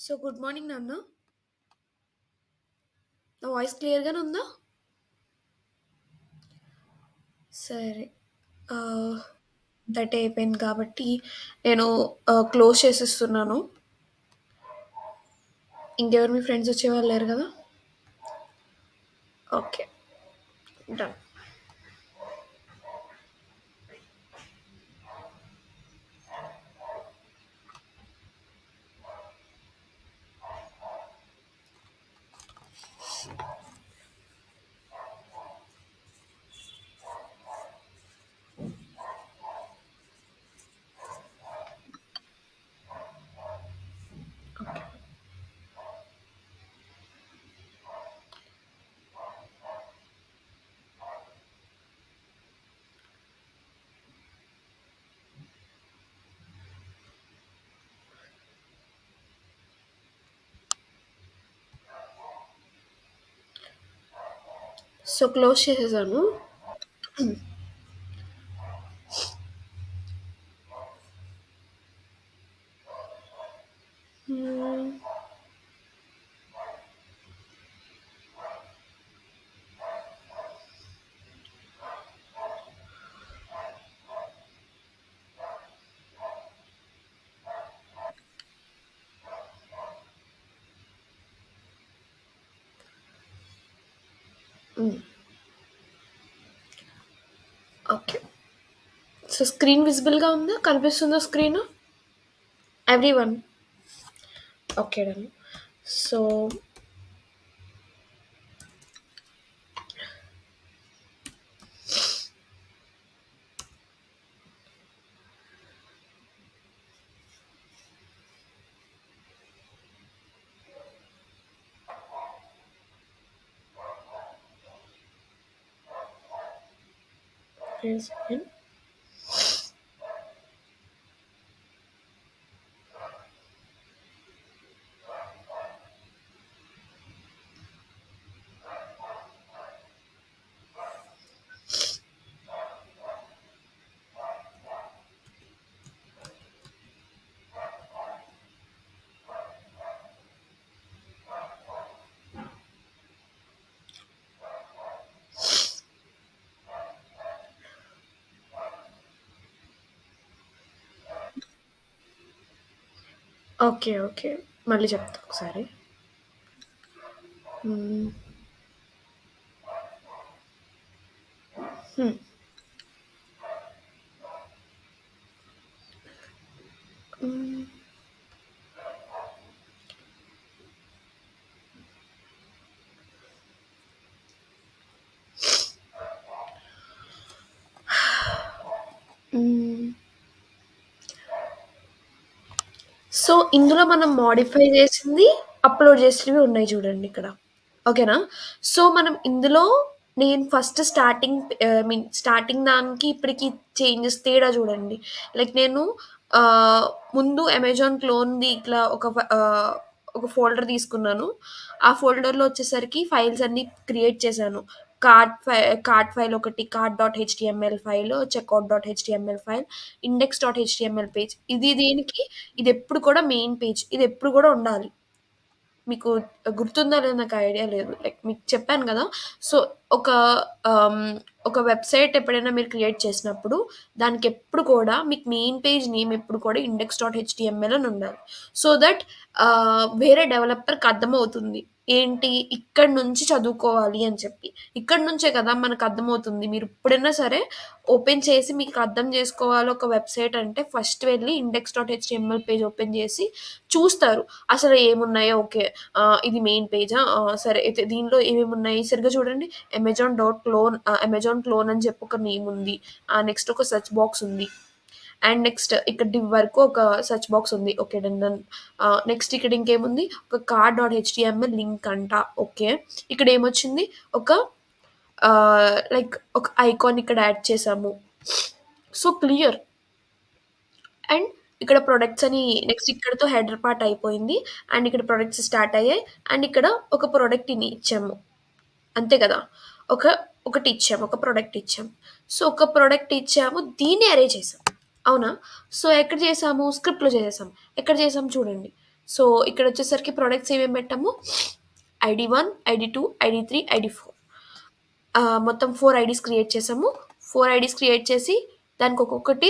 So good morning నాన్న. నా voice క్లియర్గానే ఉందా? సరే. దట్ అయిపోయింది కాబట్టి నేను క్లోజ్ చేసేస్తున్నాను. ఇంకెవరు మీ ఫ్రెండ్స్ వచ్చేవాళ్ళు లేరు కదా? Okay, done. సో క్లోజ్ చేసేసాను. మ్మ్. ఓకే. సో స్క్రీన్ విజిబుల్గా ఉందా? కనిపిస్తుందా screen? Every one. Okay, done. So okay, okay, మళ్ళీ చెప్తా ఒకసారి. మ్మ్. హ్మ్. మ్మ్. మ్మ్. సో ఇందులో మనం మోడిఫై చేసింది, అప్లోడ్ చేసినవి ఉన్నాయి చూడండి ఇక్కడ. ఓకేనా? సో మనం ఇందులో నేను first starting I mean starting దానికి ఇప్పటికి చేంజెస్ తేడా చూడండి. లైక్ నేను ముందు అమెజాన్ క్లోన్ది ఇట్లా ఒక ఫోల్డర్ తీసుకున్నాను. ఆ ఫోల్డర్లో వచ్చేసరికి ఫైల్స్ అన్ని క్రియేట్ చేశాను. కార్ట్ ఫైల్ ఒకటి, cart dot HTML file, checkout dot HTML file, index dot HTML page. ఇది దేనికి? ఇది ఎప్పుడు కూడా మెయిన్ పేజ్, ఇది ఎప్పుడు కూడా ఉండాలి. మీకు గుర్తుందా లేదో నాకు ఐడియా లేదు. లైక్ మీకు చెప్పాను కదా! సో, ఒక ఆహ్, ఒక వెబ్‌సైట్ ఎప్పుడైనా మీరు క్రియేట్ చేసినప్పుడు దానికెప్పుడు కూడా మీకు మెయిన్ పేజ్ నేమ్ ఎప్పుడు కూడా ఇండెక్స్ డాట్ హెచ్‌టీఎంఎల్ అని ఉండాలి. సో దట్ వేరే డెవలపర్‌కి అర్థమవుతుంది. ఏంటి ఇక్కడి నుంచి చదువుకోవాలి అని చెప్పి. ఇక్కడి నుంచే కదా మనకు అర్థమవుతుంది. మీరు ఎప్పుడైనా సరే ఓపెన్ చేసి మీకు అర్థం చేసుకోవాలి ఒక వెబ్‌సైట్ అంటే ఫస్ట్ వెళ్లి index dot HTML page open చేసి చూస్తారు. అసలు ఏమున్నాయో ఓకే. ఇది మెయిన్ పేజా? సరే అయితే దీనిలో ఏమేమున్నాయి సరిగ్గా చూడండి. అమెజాన్ క్లోన్ అని చెప్పి ఒక నేమ్ ఉంది. నెక్స్ట్ ఒక సెర్చ్ బాక్స్ ఉంది. అండ్ నెక్స్ట్ ఇక్కడ డివ్ వరకు ఒక సెర్చ్ బాక్స్ ఉంది. Okay, done done. నెక్స్ట్ ఇక్కడ ఇంకేముంది? ఒక కార్డ్ డాట్ హెచ్‌టీఎంఎల్ లింక్ అంట. ఓకే. ఇక్కడ ఏమొచ్చింది? ఒక లైక్ ఒక ఐకాన్ ఇక్కడ యాడ్ చేసాము. So clear. అండ్ ఇక్కడ ప్రొడక్ట్స్ అని నెక్స్ట్ ఇక్కడితో హెడర్ పార్ట్ అయిపోయింది. అండ్ ఇక్కడ ప్రొడక్ట్స్ స్టార్ట్ అయ్యాయి. అండ్ ఇక్కడ ఒక ప్రొడక్ట్ ఇని ఇచ్చాము. అంతే కదా! ఒక ఒకటి ఇచ్చాము. ఒక ప్రొడక్ట్ ఇచ్చాము. సో, ఒక ప్రొడక్ట్ ఇచ్చాము. దీన్ని అరేంజ్ చేసాం. అవునా? సో, ఎక్కడ చేసాము? స్క్రిప్ట్‌లో చేసేసాం. ఎక్కడ చేసాం చూడండి. సో ఇక్కడొచ్చేసరికి ప్రొడక్ట్స్ ఏమేమి పెట్టాము, ఐడీ 1, ఐడీ 2, ఐడీ 3, ఐడీ 4. మొత్తం 4 ఐడీస్ క్రియేట్ చేసాము. 4 ఐడీస్ క్రియేట్ చేసి దానికి ఒక్కొక్కటి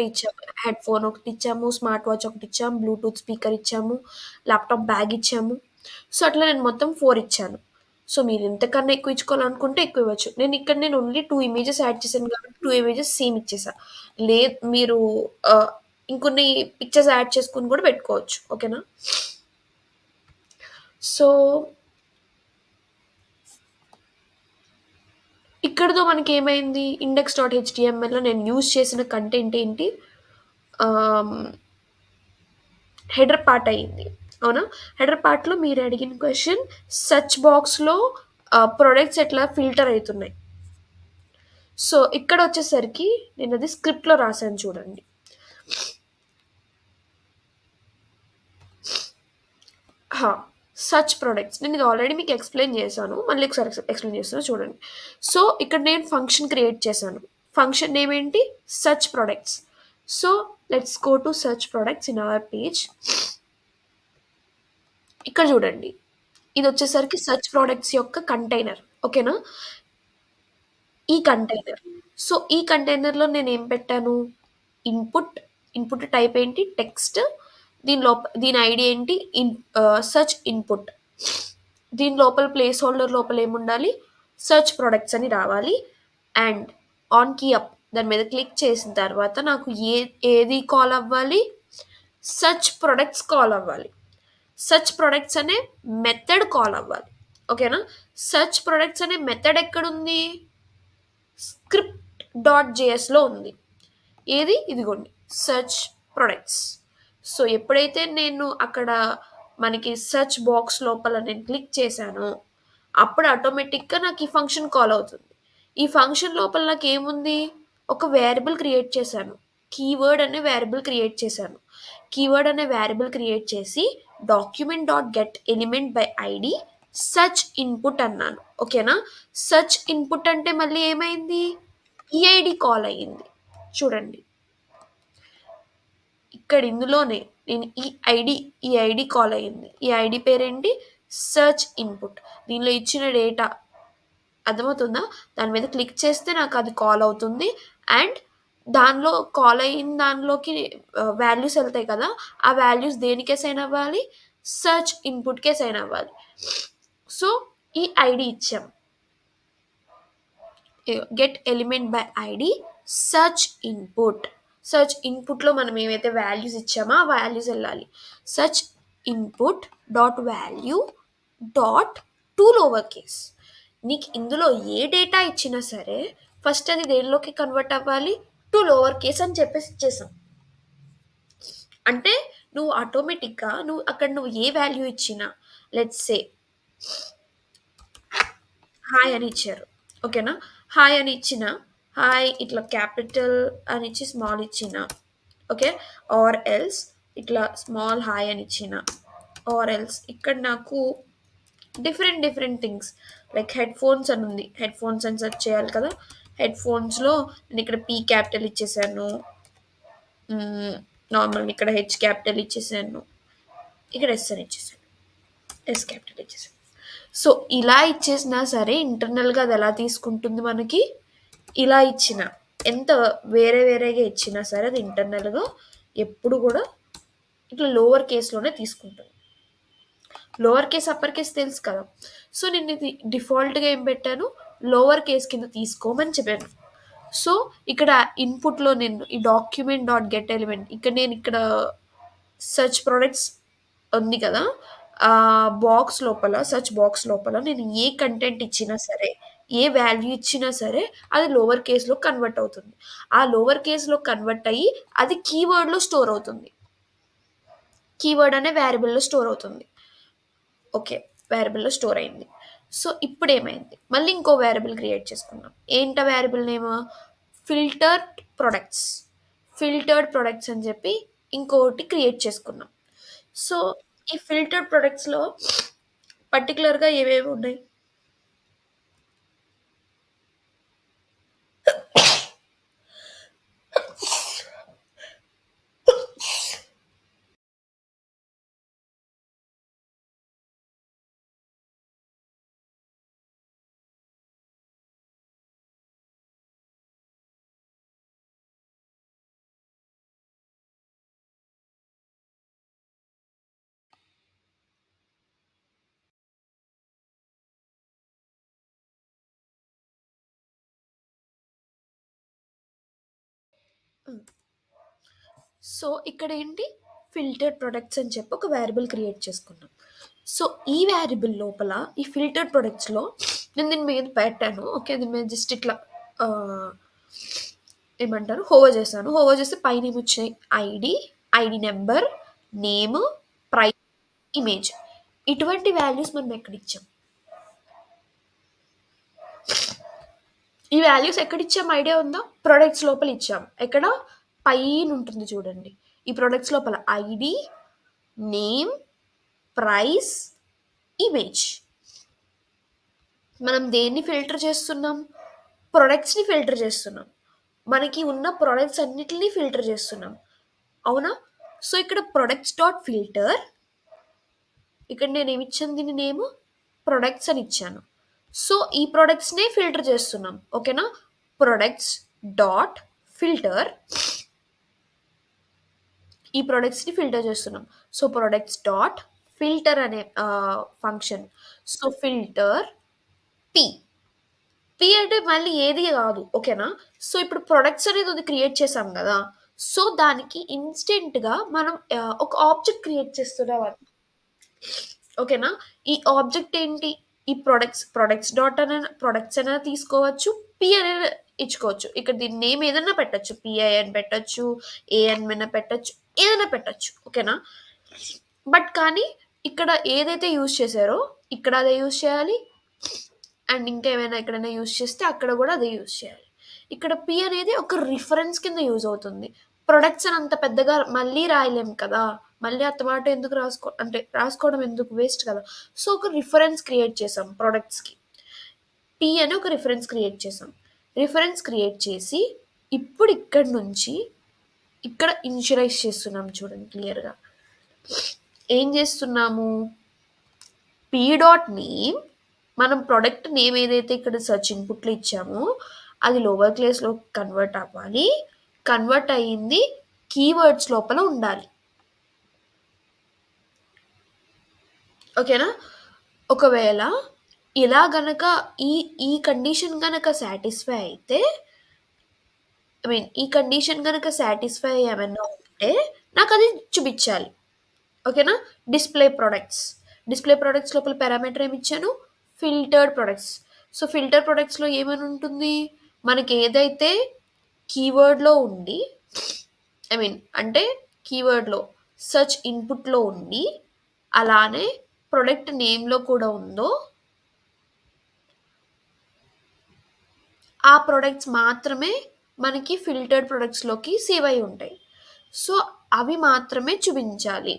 ఇచ్చాము. హెడ్‌ఫోన్ ఒకటిచ్చాము, స్మార్ట్ వాచ్ ఒకటిచ్చాము, బ్లూటూత్ స్పీకర్ ఇచ్చాము, ల్యాప్‌టాప్ బ్యాగ్ ఇచ్చాము. సో, అట్లా నేను మొత్తం 4 ఇచ్చాను. సో, మీరు ఇంతకన్నా ఎక్కువ ఇచ్చుకోవాలనుకుంటే ఎక్కువ ఇవ్వచ్చు. నేను ఓన్లీ 2 ఇమేజెస్ యాడ్ చేశాను కాబట్టి 2 ఇమేజెస్ సేమ్ ఇచ్చేసా. మీరు ఆహ్, ఇంకొన్ని పిక్చర్స్ యాడ్ చేసుకొని కూడా పెట్టుకోవచ్చు. ఓకేనా? సో ఇక్కడితో మనకేమైంది? index.htmlలో నేను యూజ్ చేసిన కంటెంట్ ఏంటి? ఆహ్, హెడర్ పార్ట్ అయింది. అవునా? హెడర్ పార్ట్‌లో మీరు అడిగిన క్వెషన్ సెర్చ్ బాక్స్‌లో ప్రొడక్ట్స్ ఎట్లా ఫిల్టర్ అయితున్నాయి. సో, ఇక్కడొచ్చేసరికి నేనది స్క్రిప్ట్‌లో రాసాను చూడండి. హా! Search products. నేనిది ఆల్రెడీ మీకు ఎక్స్‌ప్లెయిన్ చేశాను. మళ్ళీ ఒకసారి ఎక్స్‌ప్లెయిన్ చేస్తున్నా చూడండి. సో, ఇక్కడ నేను ఫంక్షన్ క్రియేట్ చేశాను. ఫంక్షన్ నేమ్ ఏంటి? Search products. So, let's go to search products in our page. ఇక్కడ చూడండి. ఇదొచ్చేసరికి సెర్చ్ ప్రొడక్ట్స్ యొక్క కంటైనర్. ఓకేనా? ఈ కంటైనర్. సో, ఈ కంటైనర్‌లో నేనేం పెట్టాను? ఇన్‌పుట్, ఇన్‌పుట్ టైప్ ఏంటి? టెక్స్ట్. దీని ఐడీ ఏంటి? Search input. దీని లోపల ప్లేస్ హోల్డర్ లోపల ఏముండాలి? సెర్చ్ ప్రొడక్ట్స్ అని రావాలి. అండ్ ఆన్ కీ అప్ దాని మీద క్లిక్ చేసిన తర్వాత నాకు ఏది కాల్ అవ్వాలి? సెర్చ్ ప్రొడక్ట్స్ కాల్ అవ్వాలి. సెర్చ్ ప్రొడక్ట్స్ అనే మెథడ్ కాల్ అవ్వాలి. ఓకేనా? సెర్చ్ ప్రొడక్ట్స్ అనే మెథడ్ ఎక్కడుంది? స్క్రిప్ట్ డాట్ జేఎస్లో ఉంది. ఏది? ఇదిగోండి సెర్చ్ ప్రొడక్ట్స్. సో, ఎప్పుడైతే నేను అక్కడ మనకి సెర్చ్ బాక్స్ లోపల నేను క్లిక్ చేశానో, అప్పుడు ఆటోమేటిక్‌గా నాకు ఈ ఫంక్షన్ కాల్ అవుతుంది. ఈ ఫంక్షన్ లోపల నాకేముంది? ఒక వేరియబుల్ క్రియేట్ చేశాను. కీవర్డ్ అనే వేరియబుల్ క్రియేట్ చేశాను. కీవర్డ్ అనే వేరియబుల్ క్రియేట్ చేసి document dot get element by ID search input అన్నాను. ఓకేనా? సెర్చ్ ఇన్పుట్ అంటే మళ్ళీ ఏమైంది? ఈఐడి కాల్ అయ్యింది. చూడండి. ఇక్కడ ఇందులోనే నేను ఈ ఐడి కాల్ అయ్యింది. ఈ ఐడి పేరేంటి? Search input. దీనిలో ఇచ్చిన డేటా అర్థమవుతుందా? దాని మీద క్లిక్ చేస్తే నాకు అది కాల్ అవుతుంది. అండ్ దానిలో కాల్ అయిన దానిలోకి వాల్యూస్ ఎళ్తాయి కదా! ఆ వాల్యూస్ దేనికి అసైన్ అవ్వాలి? సెర్చ్ ఇన్పుట్‌కి అసైన్ అవ్వాలి. సో, ఈ ఐడి ఇచ్చాం. Get element by ID search input. Search ఇన్పుట్‌లో మనం ఏవైతే వాల్యూస్ ఇచ్చామో ఆ వాల్యూస్ ఎళ్ళాలి. Search input dot value dot to lower case. నీకు ఇందులో ఏ డేటా ఇచ్చినా సరే ఫస్ట్ అది దేనిలోకి కన్వర్ట్ అవ్వాలి? టు లోవర్ కేస్ అని చెప్పేసి ఇచ్చేసాం. అంటే నువ్వు అక్కడ ఏ వాల్యూ ఇచ్చినా లెట్స్ సే హాయ్ అని ఇచ్చారు. ఓకేనా? హాయ్ అని ఇచ్చిన, హాయ్ ఇట్లా క్యాపిటల్ అని ఇచ్చి స్మాల్ ఇచ్చిన, ఓకే? ఆర్ ఎల్స్ ఇట్లా స్మాల్ హాయ్ అని ఇచ్చిన, ఆర్ ఎల్స్ ఇక్కడ నాకు different things like head phones అని ఉంది. హెడ్ ఫోన్స్ అని సెర్చ్ చేయాలి కదా! హెడ్ ఫోన్స్‌లో నేను ఇక్కడ పీ క్యాపిటల్ ఇచ్చేసాను. నార్మల్‌గా ఇక్కడ హెచ్ క్యాపిటల్ ఇచ్చేసాను. ఇక్కడ ఎస్ అని ఇచ్చేసాను. ఎస్ క్యాపిటల్ ఇచ్చేసాను. సో, ఇలా ఇచ్చేసినా సరే ఇంటర్నల్‌గా అది ఎలా తీసుకుంటుంది మనకి? ఇలా ఇచ్చిన ఎంత వేరేగా ఇచ్చినా సరే అది ఇంటర్నల్‌గా ఎప్పుడు గూడా ఇట్లా లోవర్ కేస్‌లోనే తీసుకుంటుంది. లోవర్ కేస్, అప్పర్ కేస్ తెలుసు కదా! సో, నేనిది డిఫాల్ట్‌గా ఏం పెట్టాను? లోవర్ కేస్ కింద తీసుకోమని చెప్పాను. సో, ఇక్కడ ఇన్‌పుట్‌లో నేను ఈ డాక్యుమెంట్ డాట్ గెట్ ఎలిమెంట్ ఇక్కడ సెర్చ్ ప్రొడక్ట్స్ ఉంది కదా! సెర్చ్ బాక్స్ లోపల నేను ఏ కంటెంట్ ఇచ్చినా సరే, ఏ వాల్యూ ఇచ్చినా సరే అది లోవర్ కేస్‌లో కన్వర్ట్ అవుతుంది. ఆ లోవర్ కేస్‌లో కన్వర్ట్ అయ్యి అది కీవర్డ్‌లో స్టోర్ అవుతుంది. కీవర్డ్ అనే వేరియబుల్‌లో స్టోర్ అవుతుంది. ఓకే. వేరియబుల్‌లో స్టోర్ అయింది. సో, ఇప్పుడేమైంది? మళ్ళీ ఇంకో వేరియబుల్ క్రియేట్ చేసుకున్నాం. ఏంటా variable name? Filtered products. Filtered products అని చెప్పి ఇంకోటి క్రియేట్ చేసుకున్నాం. సో, ఈ ఫిల్టర్డ్ ప్రొడక్ట్స్‌లో పర్టిక్యులర్‌గా ఏవేవి ఉన్నాయి? సో ఇక్కడేంటి ఫిల్టర్డ్ ప్రొడక్ట్స్ అని చెప్పి ఒక వేరియబుల్ క్రియేట్ చేసుకున్నాం. సో ఈ వేరియబుల్ లోపల ఈ ఫిల్టర్డ్ ప్రొడక్ట్స్‌లో నేను దీని మీద పెట్టాను. ఓకే. దీని మీద జస్ట్ ఇట్లా ఏమంటారు హోవర్ చేశాను. హోవర్ చేస్తే పైనేమొచ్చినాయి ID, ID number, name, price, image. ఇటువంటి వాల్యూస్ మనం ఎక్కడిచ్చాం? ఈ వాల్యూస్ ఎక్కడిచ్చాం ఐడియా ఉందా? ప్రొడక్ట్స్ లోపల ఇచ్చాం. ఎక్కడ? పైనుంటుంది చూడండి. ఈ ప్రొడక్ట్స్ లోపల ఐడీ, నేమ్, ప్రైస్, ఇమేజ్. మనం దేన్ని ఫిల్టర్ చేస్తున్నాం? ప్రొడక్ట్స్‌ని ఫిల్టర్ చేస్తున్నాం. మనకి ఉన్న ప్రొడక్ట్స్ అన్నిటిని ఫిల్టర్ చేస్తున్నాం. అవునా? సో ఇక్కడ ప్రొడక్ట్స్ డాట్ ఫిల్టర్, ఇక్కడ నేనేమి ఇచ్చాను దీని నేమ్ ప్రొడక్ట్స్ అని ఇచ్చాను. సో ఈ ప్రొడక్ట్స్‌నే ఫిల్టర్ చేస్తున్నాం. ఓకేనా? ప్రొడక్ట్స్ డాట్ ఫిల్టర్, ఈ ప్రొడక్ట్స్‌ని ఫిల్టర్ చేస్తున్నాం. సో ప్రొడక్ట్స్ డాట్ ఫిల్టర్ అనే function. So filter P. P అంటే మళ్ళీ ఏది కాదు. ఓకేనా? సో ఇప్పుడు ప్రొడక్ట్స్ అనేది ఒకటి క్రియేట్ చేసాం కదా! సో దానికి ఇన్‌స్టెంట్‌గా మనం ఒక ఆబ్జెక్ట్ క్రియేట్ చేస్తున్నాం. ఓకేనా? ఈ ఆబ్జెక్ట్ ఏంటి? ఈ ప్రొడక్ట్స్ డాట్ ప్రొడక్ట్స్ అయినా తీసుకోవచ్చు. పి అనేది ఇచ్చుకోవచ్చు. ఇక్కడ దీని నేమ్ ఏదైనా పెట్టొచ్చు. పిఐ అని పెట్టొచ్చు. ఏఎన్ అయినా పెట్టొచ్చు. ఏదైనా పెట్టొచ్చు. ఓకేనా? బట్ కానీ ఇక్కడ ఏదైతే యూజ్ చేశారో ఇక్కడ అదే యూజ్ చేయాలి. అండ్ ఇంకా ఏమైనా ఎక్కడైనా యూజ్ చేస్తే అక్కడ కూడా అదే యూజ్ చేయాలి. ఇక్కడ పి అనేది ఒక రిఫరెన్స్ కింద యూజ్ అవుతుంది. ప్రొడక్ట్స్ అని అంత పెద్దగా మళ్ళీ రాయలేం కదా! మళ్ళీ మాట ఎందుకు అంటే రాసుకోవడం ఎందుకు వేస్ట్ కదా! సో ఒక రిఫరెన్స్ క్రియేట్ చేసాం ప్రొడక్ట్స్‌కి. పి అని ఒక రిఫరెన్స్ క్రియేట్ చేసాం. రిఫరెన్స్ క్రియేట్ చేసి ఇప్పుడు ఇక్కడి నుంచి ఇక్కడ ఇనిషియలైజ్ చేస్తున్నాం చూడండి క్లియర్‌గా. ఏం చేస్తున్నాము? పి డాట్ నేమ్, మనం ప్రొడక్ట్ నేమ్ ఏదైతే ఇక్కడ సెర్చ్ ఇన్పుట్లో ఇచ్చామో అది లోవర్ క్లాస్లో కన్వర్ట్ అవ్వాలి. కన్వర్ట్ అయ్యింది కీవర్డ్స్ లోపల ఉండాలి. ఓకేనా? ఒకవేళ ఇలా గనక ఈ కండిషన్ గనక సాటిస్ఫై అయితే ఈ కండిషన్ గనక సాటిస్ఫై ఏమన్నా ఉంటే నాకు అది చూపించాలి. ఓకేనా? డిస్ప్లే ప్రొడక్ట్స్ లోపల పారామీటర్ ఏమి ఇచ్చాను? Filtered products. సో ఫిల్టర్ ప్రొడక్ట్స్లో ఏమని ఉంటుంది? మనకి ఏదైతే కీవర్డ్లో ఉండి అంటే కీవర్డ్లో సెర్చ్ ఇన్పుట్లో ఉండి అలానే ప్రొడక్ట్ నేమ్లో కూడా ఉందో ఆ ప్రొడక్ట్స్ మాత్రమే మనకి ఫిల్టర్డ్ ప్రొడక్ట్స్లోకి సేవ్ అయి ఉంటాయి. సో అవి మాత్రమే చూపించాలి.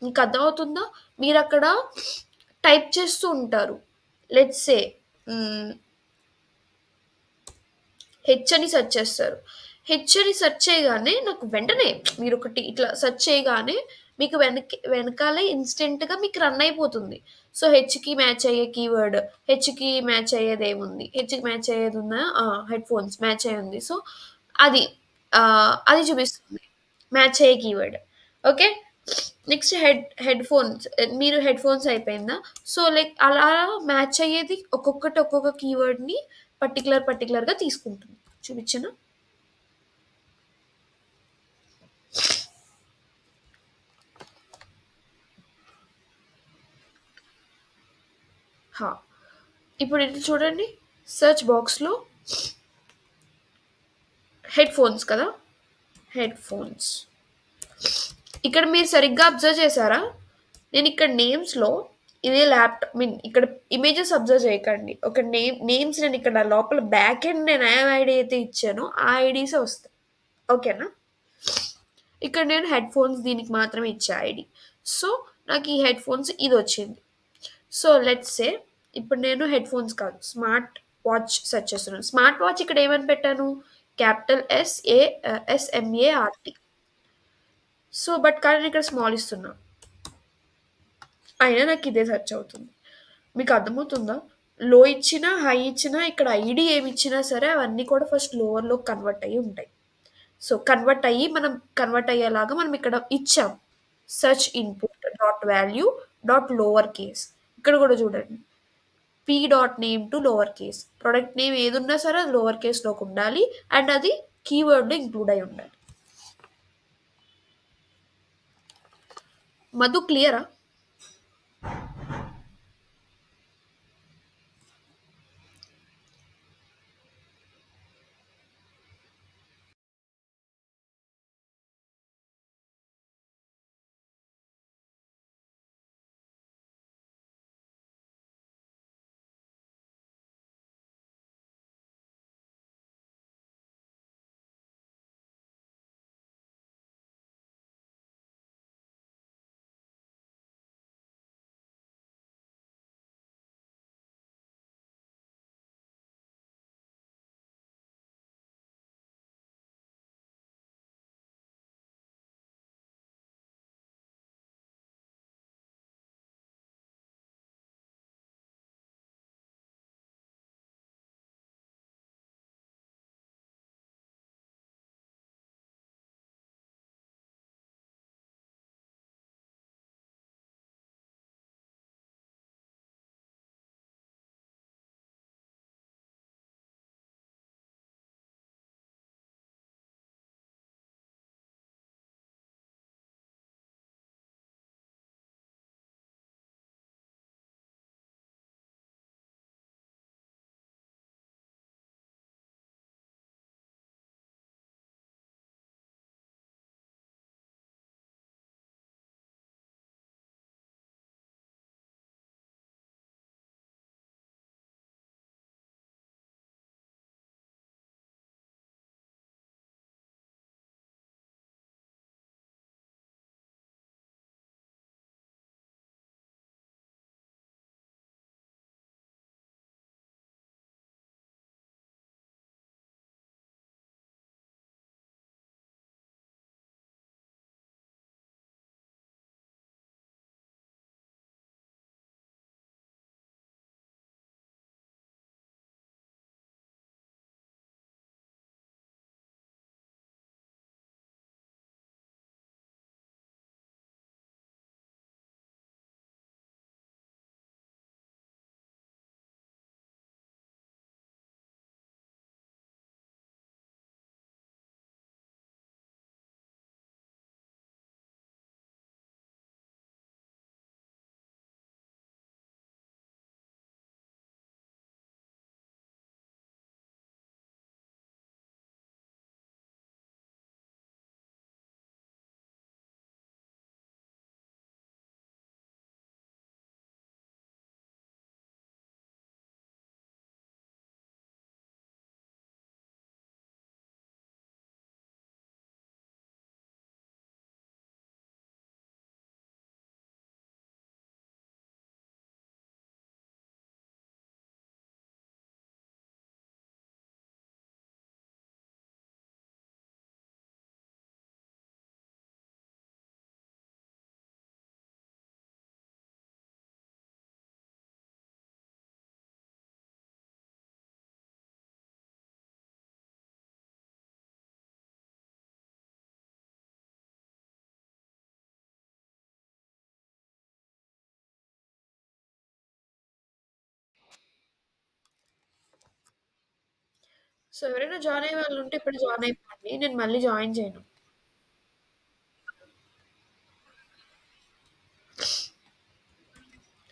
మీకు అర్థమవుతుందా? మీరు అక్కడ టైప్ చేస్తూ ఉంటారు. లెట్స్ సే హెచ్ అని సెర్చ్ చేస్తారు. హెచ్ అని సెర్చ్ చేయగానే నాకు వెంటనే మీరు ఒకటి ఇట్లా సెర్చ్ చేయగానే మీకు వెనకాలే ఇన్స్టెంట్గా మీకు రన్ అయిపోతుంది. సో హెచ్కి మ్యాచ్ అయ్యే కీవర్డ్, హెచ్కి మ్యాచ్ అయ్యేది ఏముంది? హెచ్కి మ్యాచ్ అయ్యేది ఉందా? హెడ్ ఫోన్స్ మ్యాచ్ అయ్యి ఉంది. సో అది అది చూపిస్తుంది మ్యాచ్ అయ్యే keyword. Okay. Next head phones, మీరు హెడ్ ఫోన్స్ అయిపోయిందా? సో లైక్ అలా మ్యాచ్ అయ్యేది ఒక్కొక్క కీవర్డ్ని పర్టికులర్గా తీసుకుంటుంది. చూపించనా? ఇప్పుడు ఇది చూడండి. సెర్చ్ బాక్స్లో హెడ్ ఫోన్స్ కదా, హెడ్ ఫోన్స్. ఇక్కడ మీరు సరిగ్గా అబ్జర్వ్ చేశారా? నేను ఇక్కడ నేమ్స్లో ఇదే ల్యాప్టాప్ ఇక్కడ ఇమేజెస్ అబ్జర్వ్ చేయకండి. ఒక నేమ్స్ నేను ఇక్కడ లోపల బ్యాక్ ఎండ్ నేను ఏ ఐడి అయితే ఇచ్చానో ఆ ఐడీసే వస్తాయి. ఓకేనా? ఇక్కడ నేను హెడ్ ఫోన్స్ దీనికి మాత్రమే ఇచ్చా ఐడి. సో నాకు ఈ హెడ్ ఫోన్స్ ఇది వచ్చింది. సో లెట్స్ సే ఇప్పుడు నేను హెడ్ ఫోన్స్ కాదు స్మార్ట్ వాచ్ సెర్చ్ చేస్తున్నాను. స్మార్ట్ వాచ్ ఇక్కడ ఏమని పెట్టాను? Capital SMART. సో బట్ కానీ ఇక్కడ స్మాల్ ఇస్తున్నా, అయినా నాకు ఇదే సెర్చ్ అవుతుంది. మీకు అర్థమవుతుందా? లో ఇచ్చినా హై ఇచ్చినా ఇక్కడ ఐడి ఏమి ఇచ్చినా సరే అవన్నీ కూడా ఫస్ట్ లోవర్లో కన్వర్ట్ అయ్యి ఉంటాయి. సో మనం కన్వర్ట్ అయ్యేలాగా మనం ఇక్కడ ఇచ్చాం search input dot value dot lower case. ఇక్కడ కూడా చూడండి P dot name to lower case. Product name ఏది ఉన్నా సరే అది లోవర్ కేస్లోకి ఉండాలి అండ్ అది కీవర్డ్లో ఇంక్లూడ్ అయి ఉండాలి. మధు క్లియరా? సో ఎవరైనా జాయిన్ అయ్యే వాళ్ళు ఉంటే ఇప్పుడు జాయిన్ అయిపోండి. నేను మళ్ళీ జాయిన్ చేయను.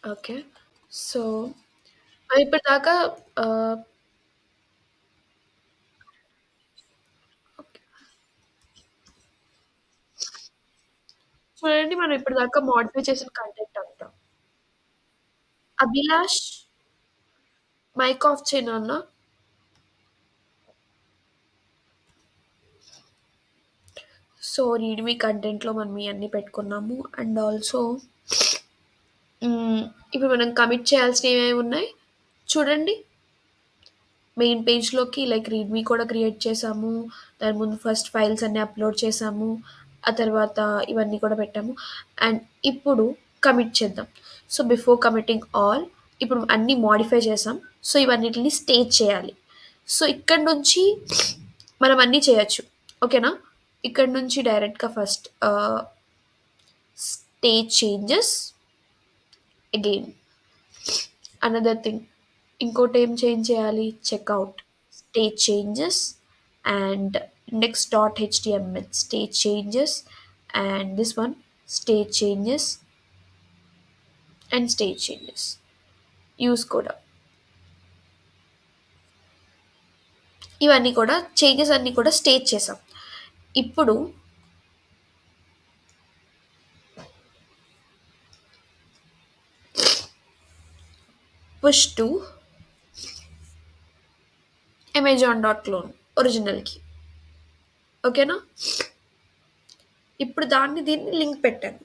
ఓకే. సో ఇప్పటిదాకా ఆహ్, ఓకే. చూడండి మనం ఇప్పటిదాకా మోడిఫై చేసిన కంటెంట్ అంతా. అభిలాష్ మైక్ ఆఫ్ చెయ్ నాన్న. సో రీడ్‌మీ కంటెంట్‌లో మనం ఇయన్నీ పెట్టుకున్నాము. అండ్ ఆల్సో ఇప్పుడు మనం కమిట్ చేయాల్సినవి ఏమేమి ఉన్నాయి చూడండి. మెయిన్ పేజ్‌లోకి లైక్ రీడ్‌మీ కూడా క్రియేట్ చేసాము. దాని ముందు ఫస్ట్ ఫైల్స్ అన్నీ అప్‌లోడ్ చేసాము. ఆ తర్వాత ఇవన్నీ కూడా పెట్టాము. అండ్ ఇప్పుడు కమిట్ చేద్దాం. సో బిఫోర్ కమిటింగ్ ఆల్ ఇప్పుడు అన్నీ మోడిఫై చేసాం. సో ఇవన్నిటిని స్టేజ్ చేయాలి. సో ఇక్కడి నుంచి మనం అన్నీ చేయొచ్చు. ఓకేనా? ఇక్కడి నుంచి డైరెక్ట్‌గా first stage changes again another thing. ఇంకోటి ఏం చేంజ్ చేయాలి? Checkout, stage changes and index.html state changes, and this one state changes and state changes use కూడా ఇవన్నీ కూడా చేంజెస్ అన్నీ కూడా స్టేట్ చేసాం. ఇప్పుడు పుష్ టు అమెజాన్.క్లోన్ ఒరిజినల్కి. ఓకేనా? ఇప్పుడు దీన్ని లింక్ పెట్టాను.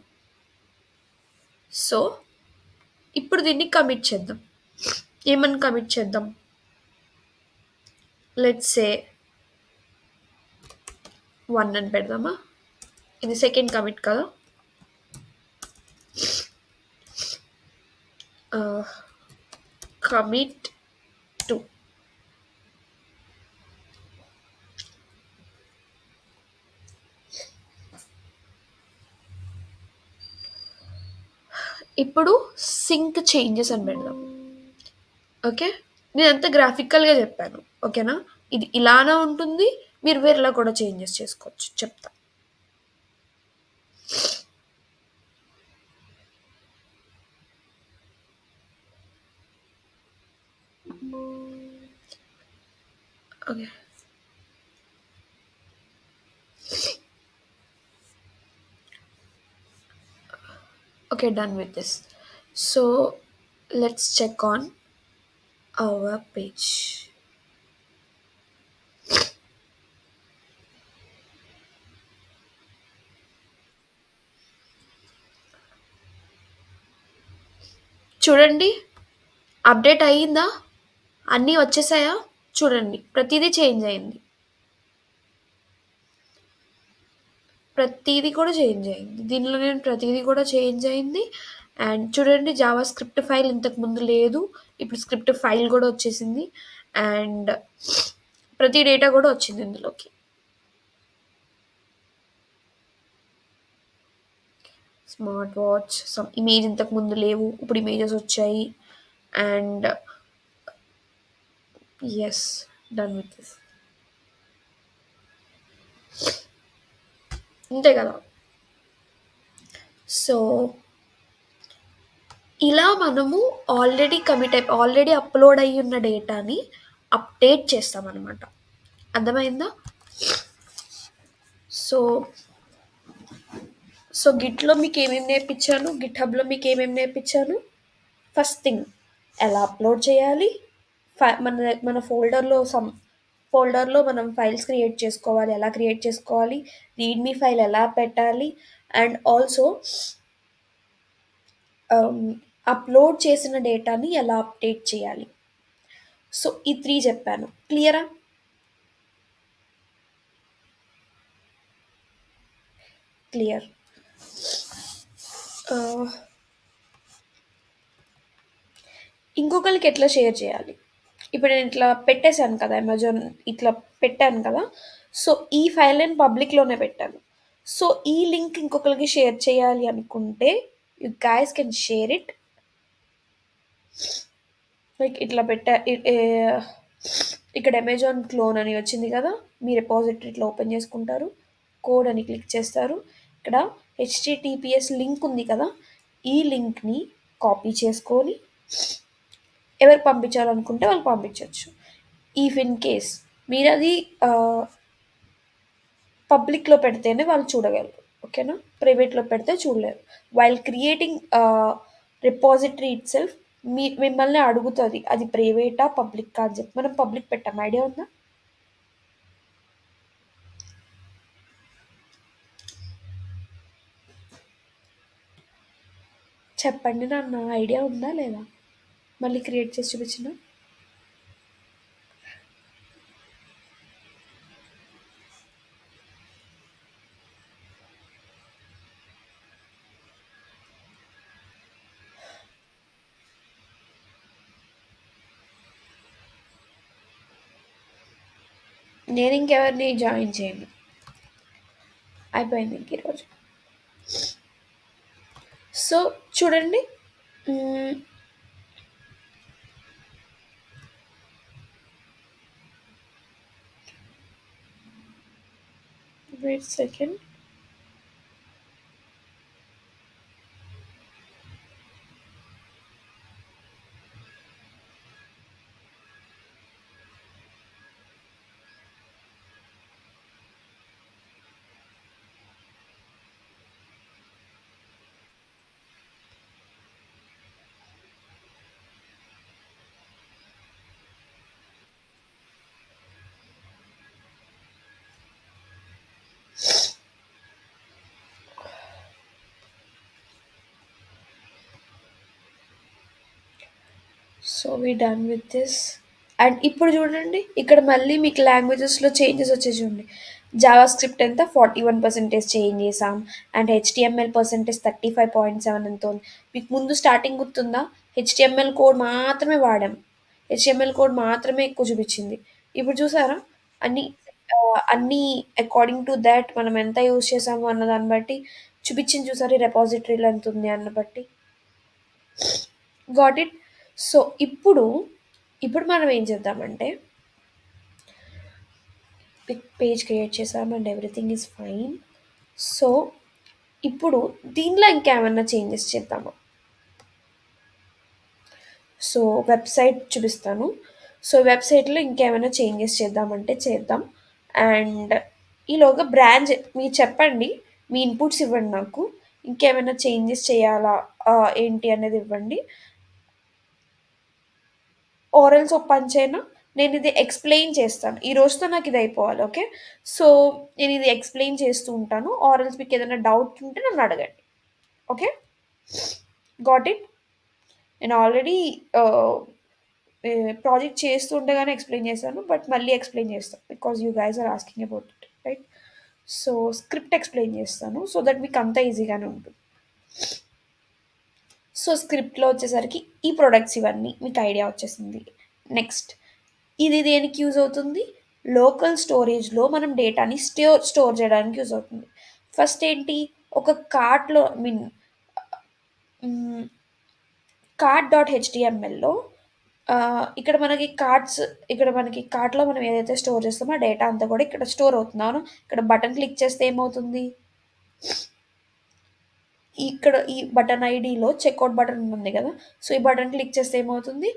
సో ఇప్పుడు దీన్ని కమిట్ చేద్దాం. ఏమని కమిట్ చేద్దాం? లెట్స్ సే 1 అని పెడదామా? ఇది సెకండ్ కమిట్ కదా. కమిట్ టు ఇప్పుడు సింక్ చేంజెస్ అని పెడదాం. ఓకే, నేను అంత గ్రాఫికల్గా చెప్పాను. ఓకేనా? ఇది ఇలానే ఉంటుంది, మీరు వేరేలా కూడా చేంజెస్ చేసుకోవచ్చు, చెప్తా. Okay, okay, done with this. So let's check on our page. చూడండి, అప్డేట్ అయ్యిందా? అన్నీ వచ్చేసాయా? చూడండి, ప్రతిదీ చేంజ్ అయింది. ప్రతిదీ కూడా చేంజ్ అయింది దీనిలో. నేను ప్రతిదీ కూడా చేంజ్ అయింది. అండ్ చూడండి, జావా స్క్రిప్ట్ ఫైల్ ఇంతకు ముందు లేదు, ఇప్పుడు స్క్రిప్ట్ ఫైల్ కూడా వచ్చేసింది. అండ్ ప్రతి డేటా కూడా వచ్చింది ఇందులోకి. స్మార్ట్ వాచ్, సమ్ ఇమేజ్ ఇంతకు ముందు లేవు, ఇప్పుడు ఇమేజెస్ వచ్చాయి. And yes, done with this. అంతే కదా. సో ఇలా మనము ఆల్రెడీ అప్లోడ్ అయ్యి ఉన్న డేటాని అప్డేట్ చేస్తామన్నమాట. అర్థమైందా? సో సో గిట్లో మీకు ఏమేమి నేర్పించాను, గిట్ హబ్లో మీకు ఏమేమి నేర్పించాను? ఫస్ట్ థింగ్, ఎలా అప్లోడ్ చేయాలి, మన ఫోల్డర్లో మనం ఫైల్స్ క్రియేట్ చేసుకోవాలి, ఎలా క్రియేట్ చేసుకోవాలి, రీడ్మీ ఫైల్ ఎలా పెట్టాలి, అండ్ ఆల్సో అప్లోడ్ చేసిన డేటాని ఎలా అప్డేట్ చేయాలి. సో ఈ 3 చెప్పాను. క్లియరా? క్లియర్. ఇంకొకరికి ఎట్లా షేర్ చేయాలి? ఇప్పుడు నేను ఇట్లా పెట్టేశాను కదా, అమెజాన్ ఇట్లా పెట్టాను కదా. సో ఈ ఫైల్ నేను పబ్లిక్లోనే పెట్టాను. సో ఈ లింక్ ఇంకొకరికి షేర్ చేయాలి అనుకుంటే you guys can share it. Like ఇట్లా ఇక్కడ అమెజాన్ క్లోన్ అని వచ్చింది కదా, మీ రిపాజిటరీ ఇట్లా ఓపెన్ చేసుకుంటారు, కోడ్ అని క్లిక్ చేస్తారు. ఇక్కడ హెచ్టిటిపిఎస్ లింక్ ఉంది కదా, ఈ లింక్ని కాపీ చేసుకొని ఎవరికి పంపించాలనుకుంటే వాళ్ళు పంపించవచ్చు. ఇఫ్ ఇన్ కేస్ మీరు అది పబ్లిక్లో పెడితేనే వాళ్ళు చూడగలరు. ఓకేనా? ప్రైవేట్లో పెడితే చూడలేరు. While creating repository it self మిమ్మల్ని అడుగుతుంది అది ప్రైవేటా పబ్లిక్ అని చెప్పి. మనం పబ్లిక్ పెట్టాం, ఐడియా ఉందా? చెప్పండి, నాన్న ఐడియా ఉందా లేదా? మళ్ళీ క్రియేట్ చేసి చూపించిన. నేను ఇంకెవరిని జాయిన్ చేయను, అయిపోయింది ఇంక ఈరోజు. సో చూడండి, Wait a second. So we done with this. And ఇప్పుడు చూడండి ఇక్కడ మళ్ళీ మీకు లాంగ్వేజెస్లో చేంజెస్ వచ్చేసి చూడండి. జావా స్క్రిప్ట్ ఎంత 41% చేంజ్ చేసాం. అండ్ హెచ్టిఎంఎల్ పర్సెంటేజ్ 35.7 ఎంత ఉంది. మీకు ముందు స్టార్టింగ్ గుర్తుందా? హెచ్టిఎంఎల్ కోడ్ మాత్రమే వాడాం. హెచ్టిఎంఎల్ కోడ్ మాత్రమే ఎక్కువ చూపించింది. ఇప్పుడు చూసారా అన్ని ఆ, అన్ని అకార్డింగ్ టు దాట్ మనం ఎంత యూజ్ చేసాము అన్న దాన్ని బట్టి చూపించింది. చూసారు రెపాజిటరీలో ఎంత ఉంది అన్న బట్టి. Got it. సో ఇప్పుడు మనం ఏం చేద్దామంటే పేజ్ క్రియేట్ చేసాం and everything is fine. So ఇప్పుడు దీనిలో ఇంకేమన్నా చేంజెస్ చేద్దామా? సో వెబ్సైట్ చూపిస్తాను. సో వెబ్సైట్లో ఇంకేమైనా చేంజెస్ చేద్దామంటే చేద్దాం. అండ్ ఈలోగా బ్రాంచ్ మీరు చెప్పండి, మీ ఇన్పుట్స్ ఇవ్వండి నాకు. ఇంకేమైనా చేంజెస్ చేయాలా ఏంటి అనేది ఇవ్వండి. ఓరల్స్ ఒక పని చేయనా, నేను ఇది ఎక్స్ప్లెయిన్ చేస్తాను. ఈ రోజుతో నాకు ఇది అయిపోవాలి. ఓకే, సో నేను ఇది ఎక్స్ప్లెయిన్ చేస్తూ ఉంటాను. ఆరల్స్ మీకు ఏదైనా డౌట్ ఉంటే నన్ను అడగండి. Okay, got it. నేను ఆల్రెడీ ప్రాజెక్ట్ చేస్తూ ఉండగానే ఎక్స్ప్లెయిన్ చేశాను, బట్ మళ్ళీ ఎక్స్ప్లెయిన్ చేస్తాను because you guys are asking about it, right? So script explain చేస్తాను సో దట్ మీకు అంతా ఈజీగానే ఉంటుంది. సో స్క్రిప్ట్లో వచ్చేసరికి ఈ ప్రొడక్ట్స్ ఇవన్నీ మీకు ఐడియా వచ్చేసింది. నెక్స్ట్ ఇది దేనికి యూజ్ అవుతుంది? లోకల్ స్టోరేజ్లో మనం డేటాని స్టోర్ చేయడానికి యూజ్ అవుతుంది. ఫస్ట్ ఏంటి, ఒక కార్ట్లో మీన్ కార్ట్ డాట్ హెచ్టిఎంఎల్లో ఇక్కడ మనకి కార్ట్లో మనం ఏదైతే స్టోర్ చేస్తామో ఆ డేటా అంతా కూడా ఇక్కడ స్టోర్ అవుతుంది. అవును, ఇక్కడ బటన్ క్లిక్ చేస్తే ఏమవుతుంది? ఇక్కడ ఈ బటన్ ఐడిలో చెక్అవుట్ బటన్ ఉంది కదా, సో ఈ బటన్ క్లిక్ చేస్తే ఏమవుతుంది?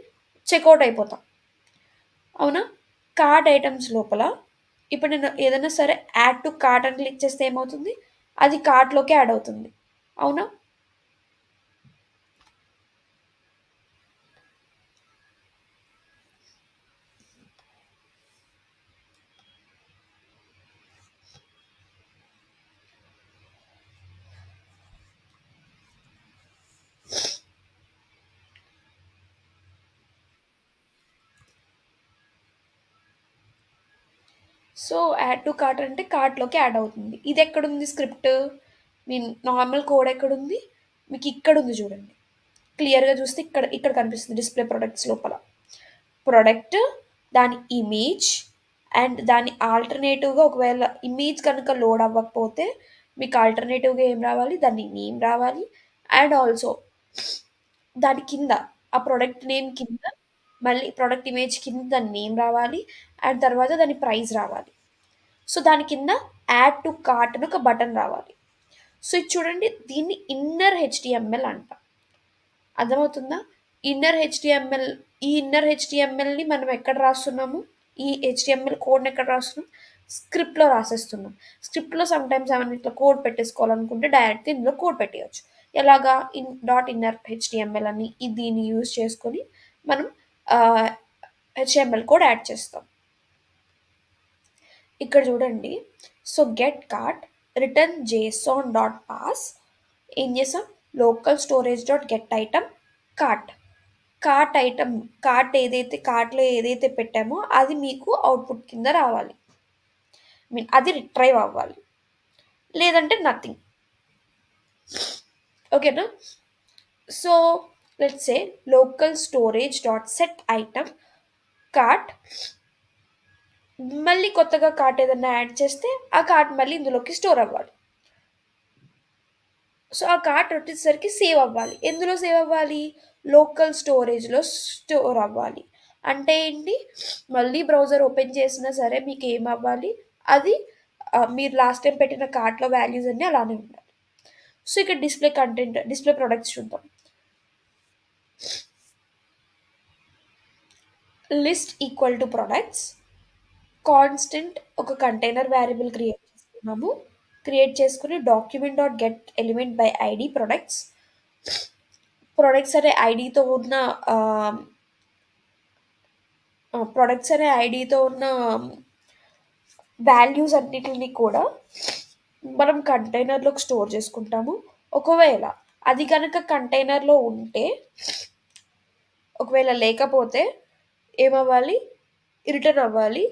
చెక్అవుట్ అయిపోతాం. అవునా? కార్ట్ ఐటమ్స్ లోపల ఇప్పుడు నేను ఏదైనా సరే యాడ్ టు కార్ట్ అని క్లిక్ చేస్తే ఏమవుతుంది? అది కార్ట్లోకి యాడ్ అవుతుంది. అవునా? సో యాడ్ టు కార్ట్ అంటే కార్ట్లోకి యాడ్ అవుతుంది. ఇది ఎక్కడుంది స్క్రిప్ట్? మీన్ నార్మల్ కోడ్ ఎక్కడుంది? మీకు ఇక్కడ ఉంది చూడండి. క్లియర్గా చూస్తే ఇక్కడ ఇక్కడ కనిపిస్తుంది డిస్ప్లే ప్రొడక్ట్స్ లోపల. ప్రొడక్ట్, దాని ఇమేజ్ అండ్ దాని ఆల్టర్నేటివ్గా ఒకవేళ ఇమేజ్ కనుక లోడ్ అవ్వకపోతే మీకు ఆల్టర్నేటివ్గా ఏం రావాలి? దాని నేమ్ రావాలి. అండ్ ఆల్సో దాని కింద ఆ ప్రొడక్ట్ నేమ్ కింద మళ్ళీ ప్రొడక్ట్ ఇమేజ్ కింద దాని నేమ్ రావాలి. అండ్ తర్వాత దాని ప్రైస్ రావాలి. సో దాని కింద యాడ్ టు కార్ట్ అని ఒక బటన్ రావాలి. సో ఇది చూడండి, దీన్ని ఇన్నర్ హెచ్టిఎంఎల్ అంట. అర్థమవుతుందా? ఇన్నర్ హెచ్టిఎంఎల్, ఈ ఇన్నర్ హెచ్టిఎంఎల్ని మనం ఎక్కడ రాస్తున్నాము? ఈ హెచ్టిఎంఎల్ కోడ్ని ఎక్కడ రాస్తున్నాం? స్క్రిప్ట్లో రాసేస్తున్నాం. స్క్రిప్ట్లో సమ్టైమ్స్ ఏమైనా ఇట్లా కోడ్ పెట్టేసుకోవాలనుకుంటే డైరెక్ట్ ఇందులో కోడ్ పెట్టేయచ్చు. ఎలాగా? డాట్ ఇన్నర్ హెచ్టిఎంఎల్ అని దీన్ని యూజ్ చేసుకొని మనం హెచ్టిఎంఎల్ కోడ్ యాడ్ చేస్తాం. ఇక్కడ చూడండి, so get cart return JSON dot pass ఏం చేసాం? Local storage dot get item cart. కార్ట్లో ఏదైతే పెట్టామో అది మీకు అవుట్పుట్ కింద రావాలి. మీన్ అది రిట్రైవ్ అవ్వాలి, లేదంటే నథింగ్. ఓకేనా? So let's say local storage dot set item cart. మళ్ళీ కొత్తగా కార్ట్ ఏదైనా యాడ్ చేస్తే ఆ కార్ట్ మళ్ళీ ఇందులోకి స్టోర్ అవ్వాలి. సో ఆ కార్ట్ వచ్చేసరికి సేవ్ అవ్వాలి. ఎందులో సేవ్ అవ్వాలి? లోకల్ స్టోరేజ్లో స్టోర్ అవ్వాలి. అంటే ఏంటి? మళ్ళీ బ్రౌజర్ ఓపెన్ చేసినా సరే మీకు ఏం అవ్వాలి? అది మీరు లాస్ట్ టైం పెట్టిన కార్ట్‌లో వాల్యూస్ అన్నీ అలానే ఉండాలి. సో, ఇక్కడ డిస్‌ప్లే ప్రొడక్ట్స్ చూద్దాం. List equal to products, constant ఒక కంటైనర్ వేరియబుల్ క్రియేట్ చేసుకున్నాము. క్రియేట్ చేసుకొని document dot get element by ID products. Products అనే ఐడితో ఉన్న ఆహ్, ప్రొడక్ట్స్ అనే ఐడితో ఉన్న వాల్యూస్ అన్నిటిని కూడా మనం కంటైనర్‌లోకి స్టోర్ చేసుకుంటాము. ఒకవేళ అది గనక కంటైనర్‌లో ఉంటే, ఒకవేళ లేకపోతే ఏమవ్వాలి? రిటర్న్ అవ్వాలి.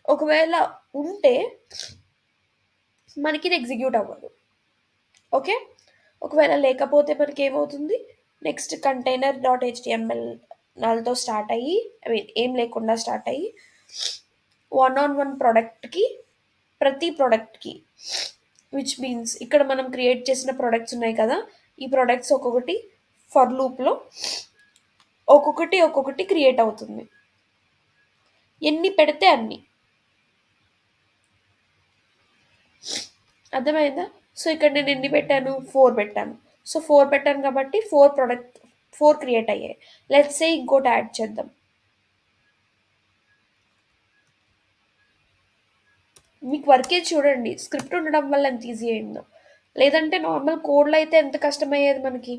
ఒకవేళ ఉంటే మనకిది ఎగ్జిక్యూట్ అవ్వదు. ఓకే. ఒకవేళ లేకపోతే మనకేమవుతుంది? నెక్స్ట్ కంటైనర్ డాట్ హెచ్‌టీఎంఎల్ నల్‌తో స్టార్ట్ అయ్యి, ఐ మీన్ ఏం లేకుండా స్టార్ట్ అయ్యి, వన్ ఆన్ వన్ ప్రొడక్ట్‌కి, ప్రతి ప్రొడక్ట్‌కి, విచ్ మీన్స్ ఇక్కడ మనం క్రియేట్ చేసిన ప్రొడక్ట్స్ ఉన్నాయి కదా! ఈ ప్రొడక్ట్స్ ఒక్కొక్కటి ఫర్ లూప్‌లో ఒక్కొక్కటి క్రియేట్ అవుతుంది. ఎన్ని పెడితే అన్ని. అర్థమైందా? సో, ఇక్కడ నేను ఎన్ని పెట్టాను? 4 పెట్టాను. సో, 4 పెట్టాను కాబట్టి 4 క్రియేట్ అయ్యాయి. లెట్స్ సే ఇంకోటి యాడ్ చేద్దాం. మీకు వర్కే చూడండి. స్క్రిప్ట్ ఉండడం వల్ల ఎంత ఈజీ అయిందో. లేదంటే నార్మల్ కోడ్‌లో అయితే ఎంత కష్టమయ్యేది మనకి.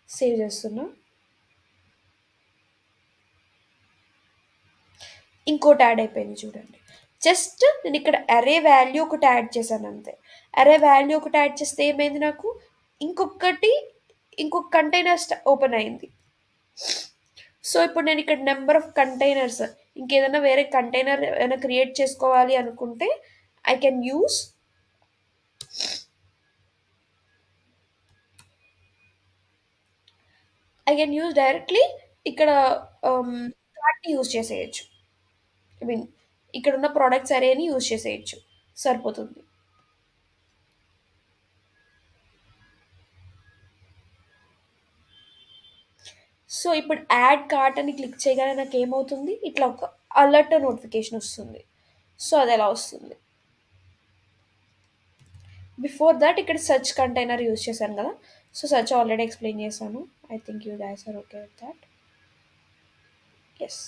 సేవ్ చేస్తున్నా. ఇంకోటి యాడ్ అయిపోయింది చూడండి. జస్ట్ నేను ఇక్కడ అరే వాల్యూ ఒకటి యాడ్ చేశాను అంతే. అరే వాల్యూ ఒకటి యాడ్ చేస్తే ఏమైంది నాకు? ఇంకొకటి ఇంకొక కంటైనర్ ఓపెన్ అయింది. సో, ఇప్పుడు నేను ఇక్కడ నంబర్ ఆఫ్ కంటైనర్స్ ఇంకేదైనా వేరే కంటైనర్ ఏమైనా క్రియేట్ చేసుకోవాలి అనుకుంటే ఐ కెన్ యూజ్ డైరెక్ట్‌లీ ఇక్కడ కార్ట్‌ని యూజ్ చేసేయొచ్చు. ఐ మీన్ ఇక్కడున్న ప్రొడక్ట్స్ అరేని యూజ్ చేసేయొచ్చు. సరిపోతుంది. సో, ఇప్పుడు యాడ్ కార్ట్ అని క్లిక్ చేయగానే నాకేమవుతుంది? ఇట్లా ఒక అలర్ట్ నోటిఫికేషన్ వస్తుంది. సో, అదెలా వస్తుంది? బిఫోర్ దట్ ఇక్కడ సెర్చ్ కంటైనర్ యూజ్ చేశాను కదా! సో, సెర్చ్ ఆల్రెడీ ఎక్స్‌ప్లెయిన్ చేశాను. I think you guys are okay with that. Yes.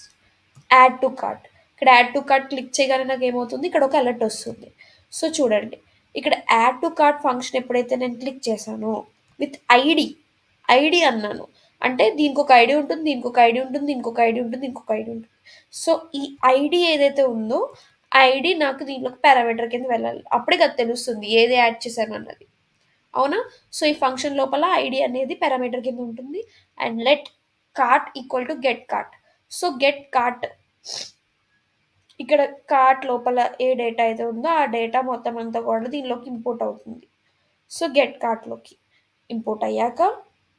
Add to cart. ఇక్కడ యాడ్ టు కార్ట్ క్లిక్ చేయగానే నాకేమవుతుంది? ఇక్కడ ఒక అలర్ట్ వస్తుంది. సో, చూడండి. ఇక్కడ యాడ్ టు కార్ట్ ఫంక్షన్ ఎప్పుడైతే నేను క్లిక్ చేశానో విత్ ఐడీ, ఐడీ అన్నాను. అంటే దీనికొక ఐడీ ఉంటుంది, దీనికొక ఐడీ ఉంటుంది, దీనికొక ఐడీ ఉంటుంది, ఇంకొక ఐడీ ఉంటుంది. సో, ఈ ఐడీ ఏదైతే ఉందో, ఆ ఐడీ నాకు దీంట్లోకి పారామీటర్ కింద వెళ్ళాలి. అప్పుడే కదా తెలుస్తుంది ఏది యాడ్ చేశానన్నది. అవునా? సో, ఈ ఫంక్షన్ లోపల ఐడీ అనేది పారామీటర్ కింద ఉంటుంది. And let cart equal to get cart. So, get cart ఇక్కడ కార్ట్ లోపల ఏ డేటా అయితే ఉందో ఆ డేటా మొత్తం అంతా కూడా దీనిలోకి ఇంపోర్ట్ అవుతుంది. సో, గెట్ కార్ట్‌లోకి ఇంపోర్ట్ అయ్యాక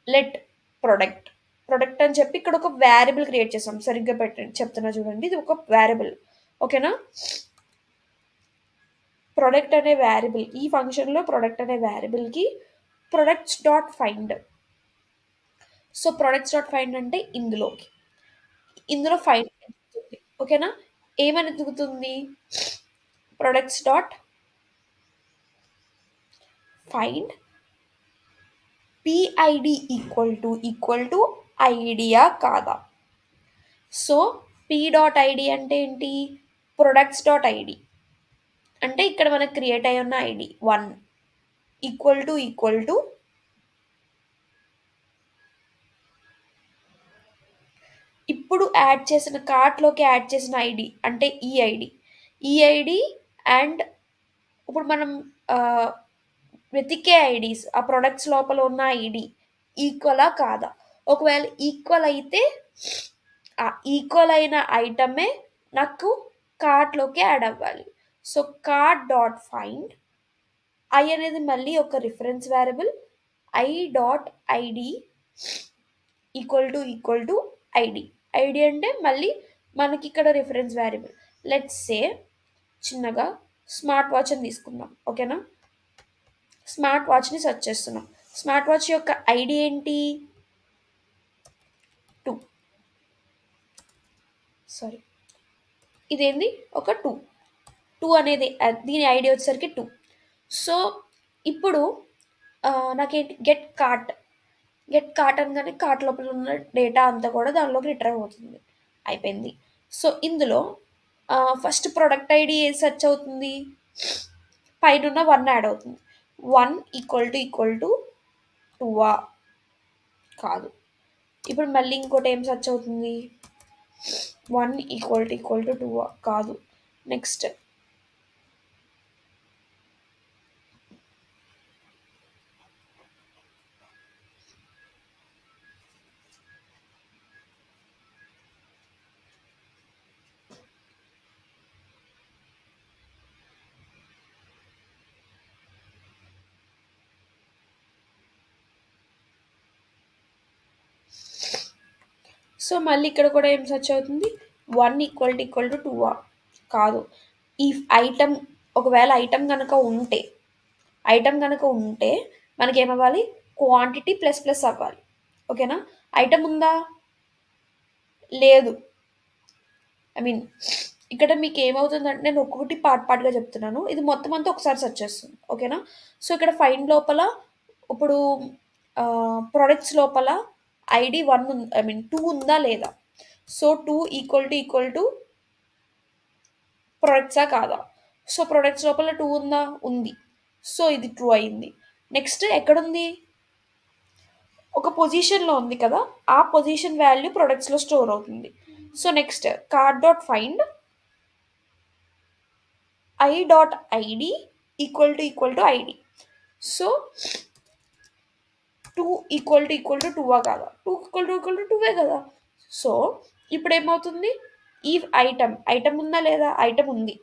లెట్ ప్రొడక్ట్, ప్రొడక్ట్ అని చెప్పి ఇక్కడ ఒక వేరియబుల్ క్రియేట్ చేసాం. సరిగ్గా పెట్టండి చెప్తున్నా చూడండి. ఇది ఒక వేరియబుల్. ఓకేనా? ప్రొడక్ట్ అనే వేరియబుల్ ఈ ఫంక్షన్‌లో ప్రొడక్ట్ అనే వేరియబుల్‌కి products dot find. So, products dot find అంటే ఇందులోకి. ఇందులో ఫైండ్ ఎతుకుతుంది. ఓకేనా? ఏమని ఎతుకుతుంది? Products dot find PID equal to ఐడియా కాదా? సో, పి డాట్ ఐడి అంటే ఏంటి? Products dot ID. అంటే ఇక్కడ మనకు క్రియేట్ అయ్యి ఉన్న ఐడి 1 ఈక్వల్ టు ఇప్పుడు యాడ్ చేసిన కార్ట్‌లోకి యాడ్ చేసిన ఐడి అంటే ఈ ఐడి. ఈ ఐడి అండ్ ఇప్పుడు మనం ఆహ్, వెతికే ఐడీస్ ఆ ప్రొడక్ట్స్ లోపల ఉన్న ఐడి ఈక్వలా కాదా? ఒకవేళ ఈక్వల్ అయితే ఆ ఈక్వల్ అయిన ఐటమే నాకు కార్ట్‌లోకి యాడ్ అవ్వాలి. So, cart dot find I అనేది మళ్ళీ ఒక reference variable I dot ID equal to ID. ID అంటే మళ్ళీ మనకిక్కడ రిఫరెన్స్ వేరియబుల్. లెట్స్ సే చిన్నగా స్మార్ట్ వాచ్ అని తీసుకుందాం. ఓకేనా? స్మార్ట్ వాచ్‌ని సెర్చ్ చేస్తున్నాం. స్మార్ట్ వాచ్ యొక్క ఐడి ఏంటి? 2. సారీ. ఇదేంది? ఒక 2. టూ అనేది దీని ఐడి వచ్చేసరికి టూ. సో ఇప్పుడు నాకేంటి గెట్ కార్ట్ అనగానే కార్ట్ లోపల ఉన్న డేటా అంతా కూడా దానిలోకి రిటర్న్ అవుతుంది. అయిపోయింది. సో ఇందులో ఫస్ట్ ప్రొడక్ట్ ఐడి ఏది సెర్చ్ అవుతుంది, పైన వన్ యాడ్ అవుతుంది. వన్ ఈక్వల్ టు టూవా? కాదు. ఇప్పుడు మళ్ళీ ఇంకోటి ఏం సెర్చ్ అవుతుంది, వన్ ఈక్వల్ టు టూవా? కాదు. నెక్స్ట్ సో మళ్ళీ ఇక్కడ కూడా ఏం సెర్చ్ అవుతుంది, వన్ ఈక్వల్ టు టూవా? కాదు. ఈ ఐటమ్, ఒకవేళ ఐటమ్ కనుక ఉంటే మనకి ఏమవ్వాలి, క్వాంటిటీ ప్లస్ ప్లస్ అవ్వాలి. ఓకేనా? ఐటమ్ ఉందా? లేదు. ఐ మీన్ ఇక్కడ మీకు ఏమవుతుందంటే నేను ఒక్కొక్కటి పార్ట్గా చెప్తున్నాను, ఇది మొత్తం అంతా ఒకసారి సెర్చ్ చేస్తుంది. ఓకేనా? సో ఇక్కడ ఫైన్ లోపల ఇప్పుడు ప్రొడక్ట్స్ లోపల ID one I mean two ఉందా లేదా? సో టూ ఈక్వల్ టు ప్రొడక్ట్సా కాదా? సో ప్రొడక్ట్స్ లోపల టూ ఉందా? ఉంది. సో ఇది ట్రూ అయింది. నెక్స్ట్ ఎక్కడుంది, ఒక పొజిషన్లో ఉంది కదా, ఆ పొజిషన్ వాల్యూ ప్రొడక్ట్స్లో స్టోర్ అవుతుంది. So next cart.find i.id equal to ID. So two equal to టూవా కాదా? టూ ఈక్వల్ టు టూవే కదా. సో ఇప్పుడు ఏమవుతుంది, ఈ ఐటమ్ ఉందా లేదా? ఐటమ్ ఉంది.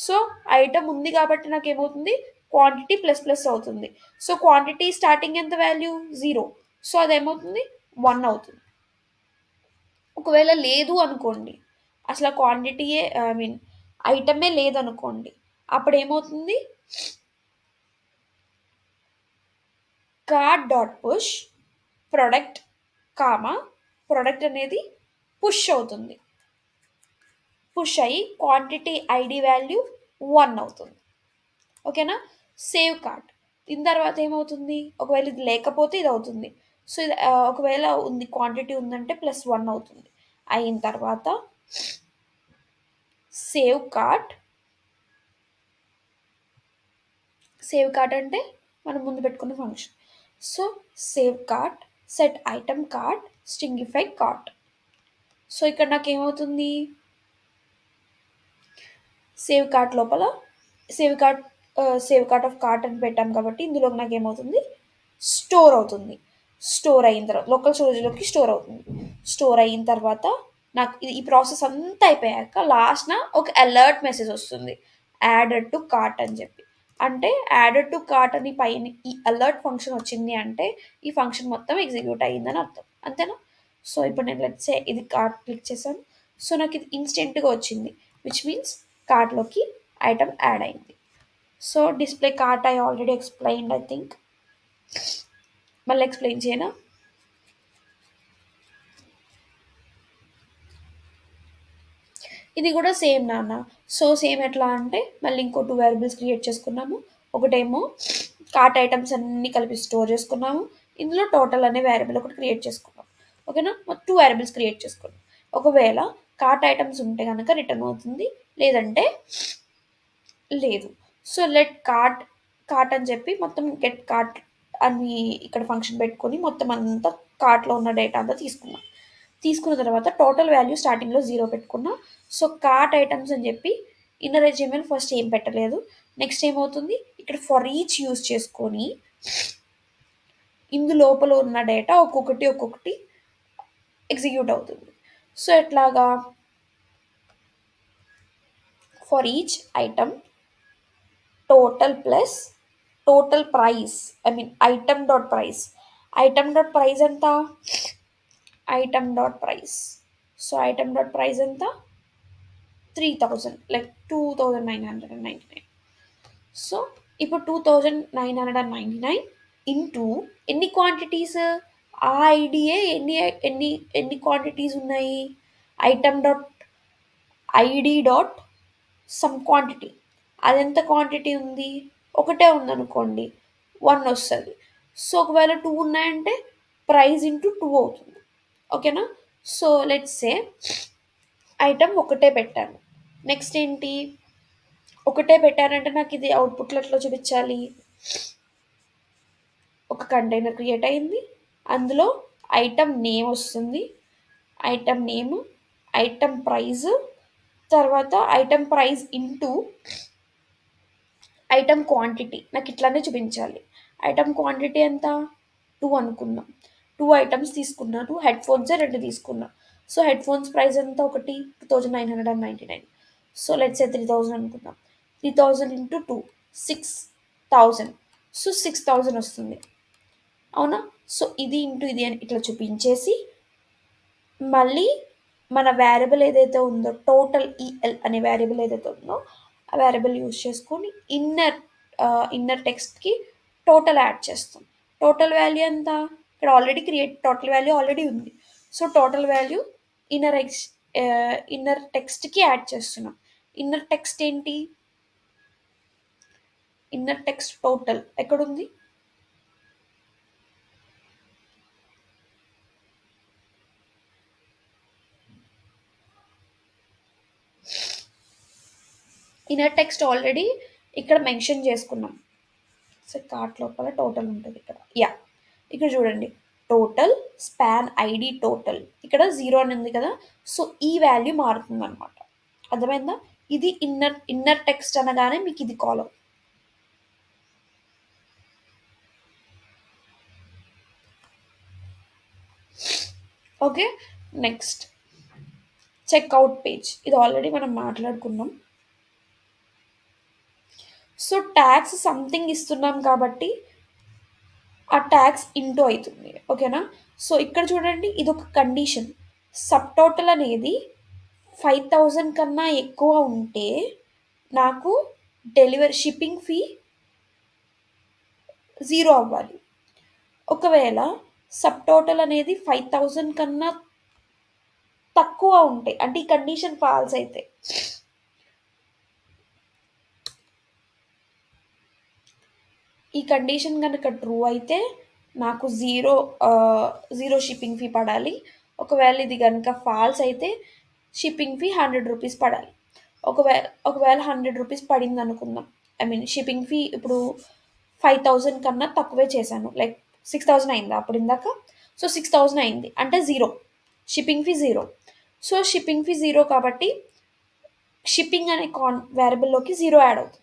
సో ఐటమ్ ఉంది కాబట్టి నాకు ఏమవుతుంది, క్వాంటిటీ ప్లస్ ప్లస్ అవుతుంది. సో క్వాంటిటీ స్టార్టింగ్ ఎంత వాల్యూ, జీరో. సో అదేమవుతుంది, వన్ అవుతుంది. ఒకవేళ లేదు అనుకోండి, అసలు క్వాంటిటీయే ఐ మీన్ ఐటమే లేదనుకోండి, అప్పుడు ఏమవుతుంది, cart.push ప్రొడక్ట్ కామా ప్రొడక్ట్ అనేది పుష్ అవుతుంది. పుష్ అయ్యి క్వాంటిటీ ఐడి వాల్యూ వన్ అవుతుంది. ఓకేనా? Save cart. దీని తర్వాత ఏమవుతుంది, ఒకవేళ ఇది లేకపోతే ఇది అవుతుంది. సో ఇది ఒకవేళ ఉంది, క్వాంటిటీ ఉందంటే ప్లస్ వన్ అవుతుంది. అయిన తర్వాత సేవ్ కార్ట్ అంటే మనం ముందు పెట్టుకున్న function. So save cart set item cart stringify cart. So ఇక్కడ నాకు ఏమవుతుంది, సేవ్ కార్ట్ లోపల save cart save cart of cart అని పెట్టాం కాబట్టి ఇందులో నాకు ఏమవుతుంది, స్టోర్ అవుతుంది. స్టోర్ అయిన తర్వాత లోకల్ స్టోరేజ్లోకి స్టోర్ అవుతుంది. స్టోర్ అయిన తర్వాత నాకు ఈ ప్రాసెస్ అంతా అయిపోయాక లాస్ట్న ఒక అలర్ట్ మెసేజ్ వస్తుంది, యాడెడ్ టు కార్ట్ అని చెప్పి. అంటే యాడెడ్ టు కార్ట్ అని పైన ఈ అలర్ట్ ఫంక్షన్ వచ్చింది అంటే ఈ ఫంక్షన్ మొత్తం ఎగ్జిక్యూట్ అయ్యిందని అర్థం. అంతేనా? సో ఇప్పుడు నేను లెట్సే ఇది కార్ట్ క్లిక్ చేశాను. సో నాకు ఇది ఇన్స్టెంట్గా వచ్చింది, విచ్ మీన్స్ కార్ట్లోకి ఐటమ్ యాడ్ అయింది. So display cart I already explained I think. మళ్ళీ ఎక్స్ప్లెయిన్ చేయనా? ఇది కూడా సేమ్ నాన్న. సో సేమ్ ఎట్లా అంటే మళ్ళీ ఇంకో టూ వేరియబుల్స్ క్రియేట్ చేసుకున్నాము. ఒకటేమో కార్ట్ ఐటమ్స్ అన్ని కలిపి స్టోర్ చేసుకున్నాము. ఇందులో టోటల్ అనే వేరియబుల్ ఒకటి క్రియేట్ చేసుకున్నాం. ఓకేనా? టూ వేరియబుల్స్ క్రియేట్ చేసుకున్నాం. ఒకవేళ కార్ట్ ఐటమ్స్ ఉంటే కనుక రిటర్న్ అవుతుంది, లేదంటే లేదు. సో లెట్ కార్ట్ అని చెప్పి మొత్తం గెట్ కార్ట్ అని ఇక్కడ ఫంక్షన్ పెట్టుకొని మొత్తం అంతా కార్ట్లో ఉన్న డేటా అంతా తీసుకున్న తర్వాత టోటల్ వాల్యూ స్టార్టింగ్లో జీరో పెట్టుకున్నా. సో కార్ట్ ఐటమ్స్ అని చెప్పి ఇన్నర్ HTML ఫస్ట్ ఏం పెట్టలేదు. నెక్స్ట్ ఏమవుతుంది, ఇక్కడ ఫర్ ఈచ్ యూజ్ చేసుకొని ఇందు లోపల ఉన్న డేటా ఒక్కొక్కటి ఎగ్జిక్యూట్ అవుతుంది. సో ఎట్లాగా, for each item total plus total price I mean item dot price ఎంత, ఐటమ్ డాట్ ప్రైస్. సో ఐటమ్.ప్రైస్ ఎంత, 3000 లైక్ 2999. సో ఇప్పుడు 2999 ఇంటూ ఎన్ని క్వాంటిటీస్, ఆ ఐడియే ఎన్ని క్వాంటిటీస్ ఉన్నాయి, item dot ID dot some quantity. అదెంత క్వాంటిటీ ఉంది? ఒకటే ఉందనుకోండి 1 వస్తది. సో, ఒకవేళ 2 ఉన్నాయంటే ప్రైస్ ఇంటూ 2 అవుతుంది. ఓకేనా? సో, లెట్స్ సే ఐటెమ్ ఒకటే పెట్టాను. నెక్స్ట్ ఏంటి? ఒకటే పెట్టానంటే నాకిది అవుట్‌పుట్‌లో ఎట్లా చూపిచ్చాలి? ఒక కంటైనర్ క్రియేట్ అయింది. అందులో ఐటెమ్ నేమ్ వస్తుంది. ఐటెమ్ నేమ్, ఐటెమ్ ప్రైస్, తర్వాత item price into item quantity నాకు ఇట్లానే చూపించాలి. ఐటెమ్ క్వాంటిటీ ఎంత? 2 అనుకుందాం. 2 ఐటెమ్స్ తీసుకున్నాను. హెడ్‌ఫోన్సే 2 తీసుకున్నా. సో, హెడ్‌ఫోన్స్ ప్రైస్ ఎంత ఒకటి? 2999. సో, లెట్స్ సే 3000 అనుకుందాం. 3000 ఇంటూ 2 6000. సో, 6000 వస్తుంది. అవునా? సో, ఇది ఇంటూ ఇది అని ఇట్లా చూపించేసి మళ్ళీ మన వేరియబుల్ ఏదైతే ఉందో టోటల్ ఈఎల్ అనే వేరియబుల్ ఏదైతే ఉందో ఆ వేరియబుల్ యూజ్ చేసుకొని ఇన్నర్ టెక్స్ట్కి టోటల్ యాడ్ చేస్తాం. టోటల్ వాల్యూ ఎంత? ఇక్కడ ఆల్రెడీ టోటల్ వాల్యూ ఆల్రెడీ ఉంది. So total value inner ex inner టెక్స్ట్కి యాడ్ చేస్తున్నాం. ఇన్నర్ టెక్స్ట్ ఏంటి? ఇన్నర్ టెక్స్ట్ టోటల్ ఎక్కడుంది? ఇన్నర్ టెక్స్ట్ ఆల్రెడీ ఇక్కడ మెన్షన్ చేసుకున్నాం. సో కార్ట్ లోపల టోటల్ ఉంటుంది ఇక్కడ. ఇక్కడ చూడండి టోటల్ స్పాన్ ఐడి టోటల్ ఇక్కడ 0 అని ఉంది కదా. సో ఈ వాల్యూ మారుతుంది అనమాట. అర్థమైందా? ఇది ఇన్నర్ టెక్స్ట్ అనగానే మీకు ఇది కాలం. Okay, next checkout page. ఇది ఆల్రెడీ మనం మాట్లాడుకున్నాం. సో ట్యాక్స్ సంథింగ్ ఇస్తున్నాం కాబట్టి ఆ ట్యాక్స్ ఇంటూ అవుతుంది. ఓకేనా? సో ఇక్కడ చూడండి ఇది ఒక కండిషన్. సబ్ టోటల్ అనేది 5000 కన్నా ఎక్కువ ఉంటే నాకు డెలివరీ షిప్పింగ్ ఫీ 0 అవ్వాలి. ఒకవేళ సబ్ టోటల్ అనేది 5000 కన్నా తక్కువ ఉంటే అంటే ఈ కండిషన్ ఫాల్స్ అయితే ఈ కండిషన్ కనుక ట్రూ అయితే నాకు జీరో షిప్పింగ్ ఫీ పడాలి. ఒకవేళ ఇది కనుక ఫాల్స్ అయితే షిప్పింగ్ ఫీ 100 రూపీస్ పడాలి. ఒకవేళ 100 రూపీస్ పడింది అనుకుందాం. ఐ మీన్ షిప్పింగ్ ఫీ ఇప్పుడు 5000 కన్నా తక్కువే చేశాను. లైక్ 6000 అయిందా అప్పుడు ఇందాక? సో 6000 అయింది అంటే zero shipping fee zero. So shipping fee zero కాబట్టి షిప్పింగ్ అనే వేరియబుల్లోకి జీరో యాడ్ అవుతుంది.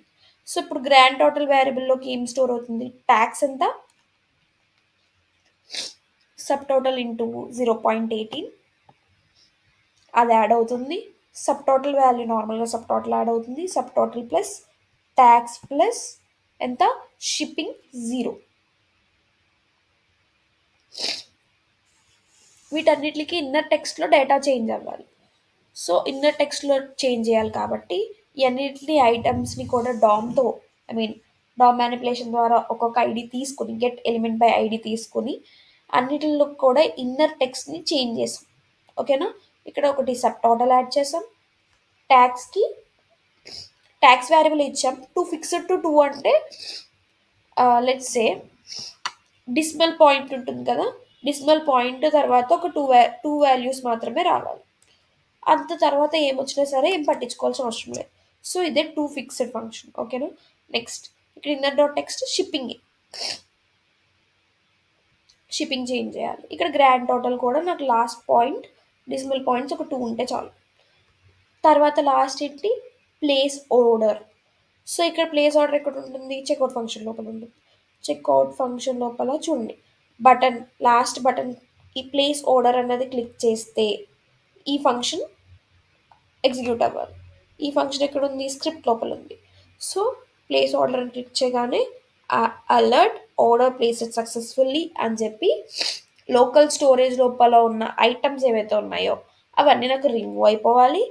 సో ఇప్పుడు గ్రాండ్ టోటల్ వేరియబుల్లోకి ఏం స్టోర్ అవుతుంది? ట్యాక్స్ ఎంత? సబ్ టోటల్ ఇంటూ 0.18 అది యాడ్ అవుతుంది. సబ్ టోటల్ వాల్యూ నార్మల్గా సబ్ టోటల్ యాడ్ అవుతుంది. Sub total plus tax plus ఎంత? Shipping zero. వీటన్నిటికి ఇన్నర్ టెక్స్ట్లో డేటా చేంజ్ అవ్వాలి. సో ఇన్నర్ టెక్స్ట్లో చేంజ్ చేయాలి కాబట్టి ఈ అన్నిటిని ఐటమ్స్ని కూడా డామ్తో ఐ మీన్ డామ్ మ్యానిపులేషన్ ద్వారా ఒక్కొక్క ఐడి తీసుకుని గెట్ ఎలిమెంట్ బై ఐడి తీసుకుని అన్నిటిలో కూడా ఇన్నర్ టెక్స్ట్ని చేంజ్ చేసాం. ఓకేనా? ఇక్కడ ఒకటి సబ్ టోటల్ యాడ్ చేసాం. ట్యాక్స్కి ట్యాక్స్ వేరియబుల్ ఇచ్చాం. ఫిక్స్డ్ టు 2 అంటే లెట్స్ సే డిసిమల్ పాయింట్ ఉంటుంది కదా. డిసిమల్ పాయింట్ తర్వాత ఒక టూ వాల్యూస్ మాత్రమే రావాలి. అంత తర్వాత ఏమొచ్చినా సరే ఏం పట్టించుకోవాల్సిన అవసరం లేదు. సో ఇదే ఫిక్స్డ్ ఫంక్షన్. ఓకేనా? నెక్స్ట్ ఇక్కడ inner dot text shipping change చేయాలి. ఇక్కడ గ్రాండ్ టోటల్ కూడా నాకు లాస్ట్ పాయింట్ డిసిమల్ పాయింట్స్ ఒక 2 ఉంటే చాలు. తర్వాత లాస్ట్ ఏంటి? Place order. సో ఇక్కడ ప్లేస్ ఆర్డర్ ఎక్కడ ఉంటుంది? చెక్అవుట్ ఫంక్షన్ లోపల ఉంటుంది. చెక్అవుట్ ఫంక్షన్ లోపల చూడండి లాస్ట్ బటన్ ఈ ప్లేస్ ఆర్డర్ అన్నది క్లిక్ చేస్తే ఈ ఫంక్షన్ ఎగ్జిక్యూట్ అవ్వాలి. ఈ ఫంక్షన్ ఎక్కడ ఉంది? స్క్రిప్ట్ లోపల ఉంది. సో ప్లేస్ ఆర్డర్ అని క్లిక్ చేయగానే అలర్ట్ ఆర్డర్ ప్లేసెడ్ సక్సెస్ఫుల్లీ అని చెప్పి లోకల్ స్టోరేజ్ లోపల ఉన్న ఐటమ్స్ ఏవైతే ఉన్నాయో అవన్నీ నాకు రిమూవ్ అయిపోవాలి.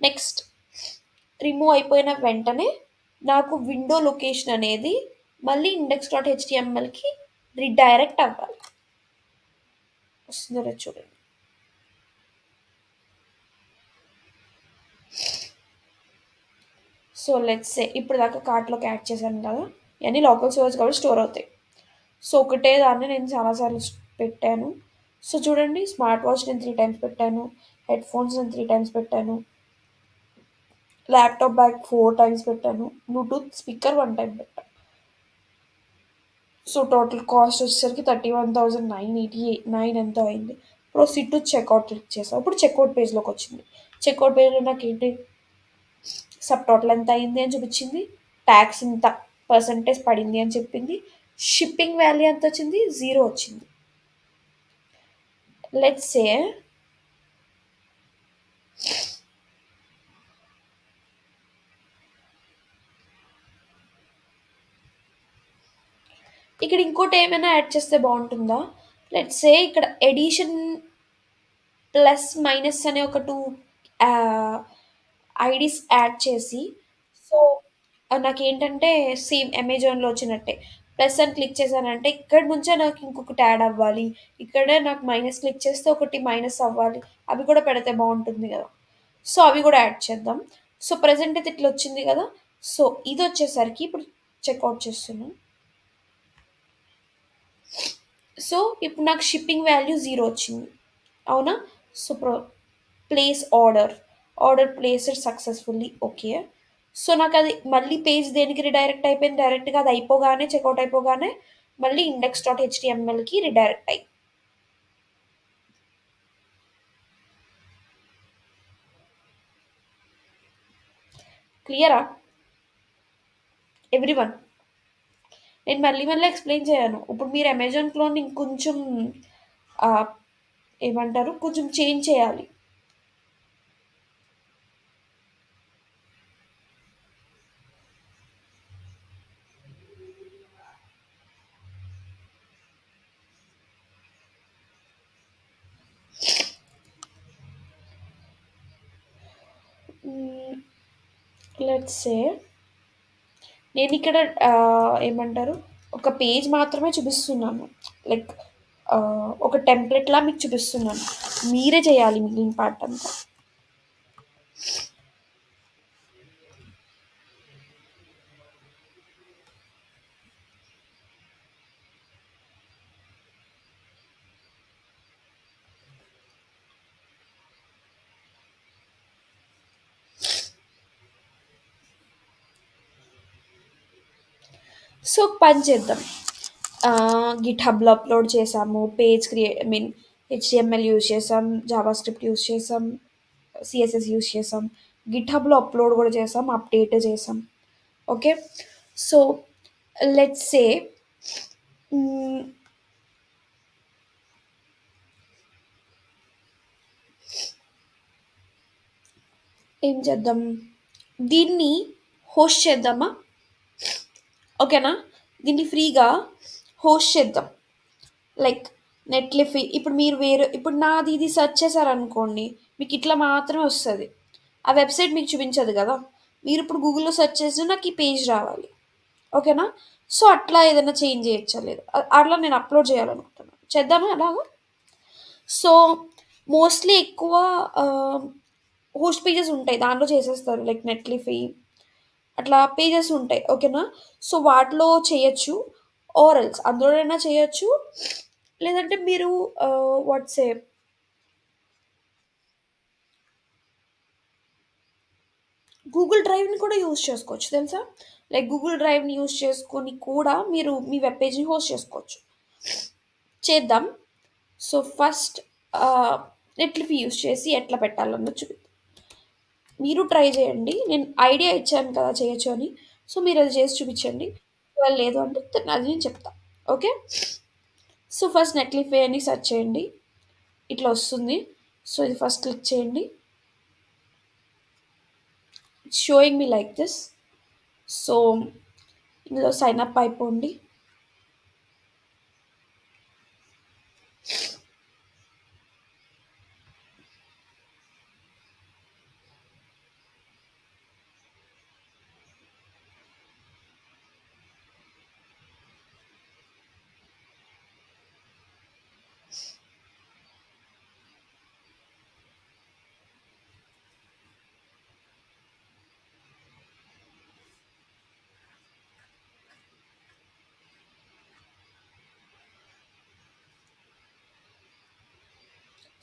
నెక్స్ట్ రిమూవ్ అయిపోయిన వెంటనే నాకు విండో లొకేషన్ అనేది మళ్ళీ index.htmlకి రీడైరెక్ట్ అవ్వాలి. వస్తుందో చూడండి. సో లెట్స్ సే ఇప్పుడు దాకా కార్ట్లోకి యాడ్ చేశాను కదా, ఇవన్నీ లోకల్ స్టోరేజ్ కాబట్టి స్టోర్ అవుతాయి. సో ఒకటే దాన్ని నేను చాలాసార్లు పెట్టాను. సో చూడండి, స్మార్ట్ వాచ్ నేను 3 టైమ్స్ పెట్టాను, హెడ్ ఫోన్స్ నేను 3 టైమ్స్ పెట్టాను, ల్యాప్టాప్ బ్యాగ్ 4 టైమ్స్ పెట్టాను, బ్లూటూత్ స్పీకర్ 1 టైం పెట్టాను. సో టోటల్ కాస్ట్ వచ్చేసరికి 31,989 ఎంతో అయింది. ప్రొసీడ్ టు చెక్అవుట్ క్లిక్ చేసాం. ఇప్పుడు చెక్అవుట్ పేజ్లోకి వచ్చింది. చెక్అవుట్ పేజ్లో నాకు ఏంటి, సబ్ టోటల్ ఎంత అయింది అని చూపించింది, ట్యాక్స్ ఇంత పర్సంటేజ్ పడింది అని చెప్పింది, షిప్పింగ్ వాల్యూ ఎంత వచ్చింది, 0 వచ్చింది. లెట్స్ సే ఇక్కడ ఇంకోటి ఏమైనా యాడ్ చేస్తే బాగుంటుందా, లెట్స్ సే ఇక్కడ ఎడిషన్ ప్లస్ మైనస్ అనే ఒక 2 ఐడీస్ యాడ్ చేసి, సో నాకేంటంటే సేమ్ అమెజాన్లో వచ్చినట్టే ప్లస్ అని క్లిక్ చేశానంటే ఇక్కడ నుంచే నాకు ఇంకొకటి యాడ్ అవ్వాలి, ఇక్కడే నాకు మైనస్ క్లిక్ చేస్తే ఒకటి మైనస్ అవ్వాలి, అవి కూడా పెడితే బాగుంటుంది కదా. సో అవి కూడా యాడ్ చేద్దాం. సో ప్రజెంట్ అయితే ఇట్లా వచ్చింది కదా. సో ఇది వచ్చేసరికి ఇప్పుడు చెక్అవుట్ చేస్తున్నాను. సో ఇప్పుడు నాకు షిప్పింగ్ వాల్యూ 0 వచ్చింది, అవునా. So place order, order placed successfully, okay. So నాకు అది మళ్ళీ పేజ్ దేనికి రిడైరెక్ట్ అయిపోయింది, డైరెక్ట్గా అది అయిపోగానే చెక్అవుట్ అయిపోగానే మళ్ళీ index.htmlకి రిడైరెక్ట్ అయ్యి. క్లియరా ఎవ్రీవన్? నేను మళ్ళీ మళ్ళీ ఎక్స్ప్లెయిన్ చేయను. ఇప్పుడు మీరు అమెజాన్ క్లోన్ ఇంకొంచెం ఆ, ఏమంటారు, కొంచెం చేంజ్ చేయాలి. లెట్స్ సే నేను ఇక్కడ ఏమంటారు, ఒక పేజ్ మాత్రమే చూపిస్తున్నాను, లైక్ ఒక టెంప్లెట్లా మీకు చూపిస్తున్నాను, మీరే చేయాలి మిగిలిన పార్ట్ అంతా. సో పని చేద్దాం. గిట్ హబ్లో అప్లోడ్ చేసాము, పేజ్ హెచ్టిఎంఎల్ యూజ్ చేసాం, జావా స్క్రిప్ట్ యూజ్ చేసాం, సిఎస్ఎస్ యూజ్ చేసాం, గిట్ హబ్లో అప్లోడ్ కూడా చేసాం, అప్డేట్ చేసాం. ఓకే. సో లెట్స్ సే ఏం చేద్దాం, దీన్ని హోస్ట్ చేద్దామా, ఓకేనా. దీన్ని ఫ్రీగా హోస్ట్ చేద్దాం, లైక్ నెట్లిఫీ. ఇప్పుడు మీరు వేరే, ఇప్పుడు నాది ఇది సెర్చ్ చేశారనుకోండి, మీకు ఇట్లా మాత్రమే వస్తుంది, ఆ వెబ్సైట్ మీకు చూపించదు కదా. మీరు ఇప్పుడు గూగుల్లో సెర్చ్ చేస్తే నాకు ఈ పేజ్ రావాలి, ఓకేనా. సో అట్లా ఏదైనా చేంజ్ చేయొచ్చా లేదు, అట్లా నేను అప్లోడ్ చేయాలనుకుంటున్నాను, చేద్దామా అలాగా. సో మోస్ట్లీ ఎక్కువ హోస్ట్ పేజెస్ ఉంటాయి, దాంట్లో చేసేస్తారు, లైక్ నెట్లిఫీ అట్లా పేజెస్ ఉంటాయి, ఓకేనా. సో వాటిలో చేయొచ్చు, ఆర్ఎల్స్ అందులోనైనా చేయొచ్చు, లేదంటే మీరు వాట్సే గూగుల్ డ్రైవ్ని కూడా యూజ్ చేసుకోవచ్చు తెలుసా. లైక్ గూగుల్ డ్రైవ్ని యూజ్ చేసుకొని కూడా మీరు మీ వెబ్ పేజ్ని హోస్ట్ చేసుకోవచ్చు. చేద్దాం. సో ఫస్ట్ నెట్లిఫీ యూజ్ చేసి ఎట్లా పెట్టాలన్నది చూపిద్దాం. మీరు ట్రై చేయండి, నేను ఐడియా ఇచ్చాను కదా చేయొచ్చు అని. సో మీరు అది చేసి చూపించండి, ఒకవేళ లేదు అంటే అది నేను చెప్తా. ఓకే. సో ఫస్ట్ నెట్లిఫై అని సెర్చ్ చేయండి, ఇట్లా వస్తుంది. సో ఇది ఫస్ట్ క్లిక్ చేయండి, it's showing me like this. So ఇందులో సైన్ అప్ అయిపోండి.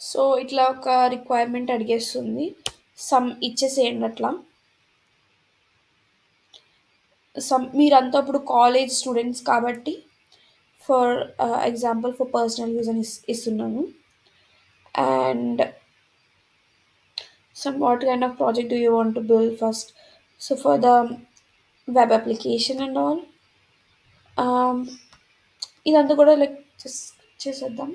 సో ఇట్లా ఒక రిక్వైర్మెంట్ అడిగేస్తుంది. సమ్ ఇచ్చేసేయండి అట్లా. మీరంతా ఇప్పుడు కాలేజ్ స్టూడెంట్స్ కాబట్టి for example for personal use అని ఇస్తున్నాను. And some what kind of project do you want to build first? So for the web application and all, um, ఇదంతా కూడా లైక్ జస్ట్ చేసేద్దాం.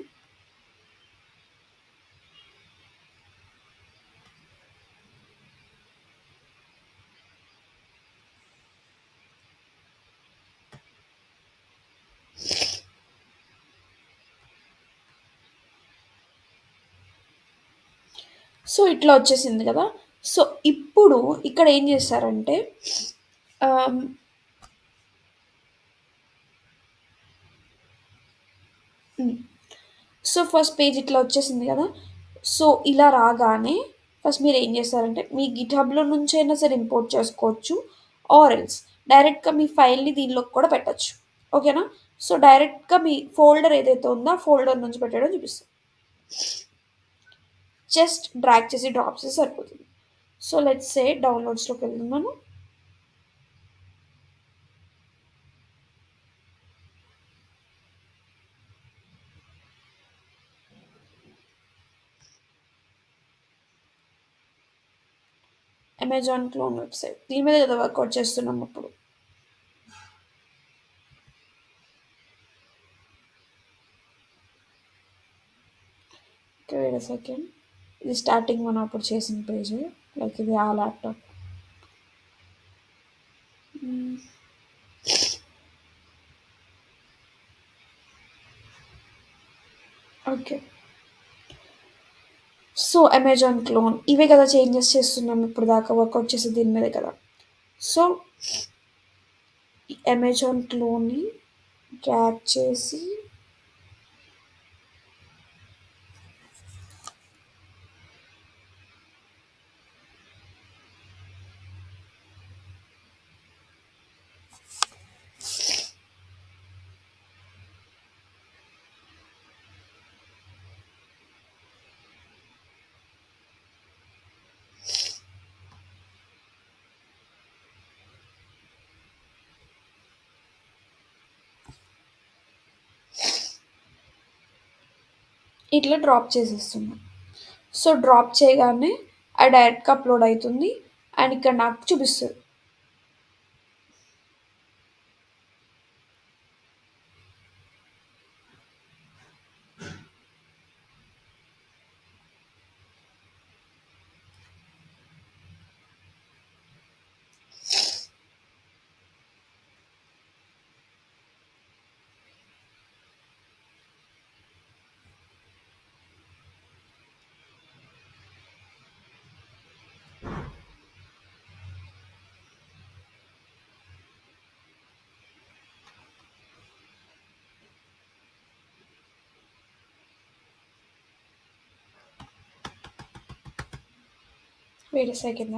సో ఇట్లా వచ్చేసింది కదా. సో ఇప్పుడు ఇక్కడ ఏం చేస్తారంటే um, సో ఫస్ట్ పేజ్ ఇట్లా వచ్చేసింది కదా. సో ఇలా రాగానే ఫస్ట్ మీరు ఏం చేస్తారంటే మీ గిట్హబ్లో నుంచి అయినా సరే ఇంపోర్ట్ చేసుకోవచ్చు, ఆర్ ఎల్స్ డైరెక్ట్గా మీ ఫైల్ని దీనిలోకి కూడా పెట్టచ్చు. ఓకేనా. సో డైరెక్ట్గా మీ ఫోల్డర్ ఏదైతే ఉందో ఆ ఫోల్డర్ నుంచి పెట్టడం చూపిస్తుంది. జస్ట్ డ్రాగ్ చేసి డ్రాప్ చేసి సరిపోతుంది. సో లెట్స్ సే డౌన్లోడ్స్లోకి వెళ్తున్నాను. అమెజాన్ క్లోన్ వెబ్సైట్ దీని మీద కదా వర్కౌట్ చేస్తున్నాం ఇప్పుడు. Okay wait second. ఇది స్టార్టింగ్ మనం అప్పుడు చేసిన పేజ్, లైక్ ఇది ఆ laptop. Okay. So Amazon clone ఇవే కదా చేంజెస్ చేస్తున్నాం ఇప్పుడు దాకా వర్కౌట్ చేసే దీని మీదే కదా. సో అమెజాన్ క్లోన్ని డ్రాగ్ చేసి ఇట్లా డ్రాప్ చేసేస్తున్నాం. సో డ్రాప్ చేయగానే అది డైరెక్ట్గా అప్లోడ్ అవుతుంది అండ్ ఇక్కడ నాకు చూపిస్తుంది. Wait second.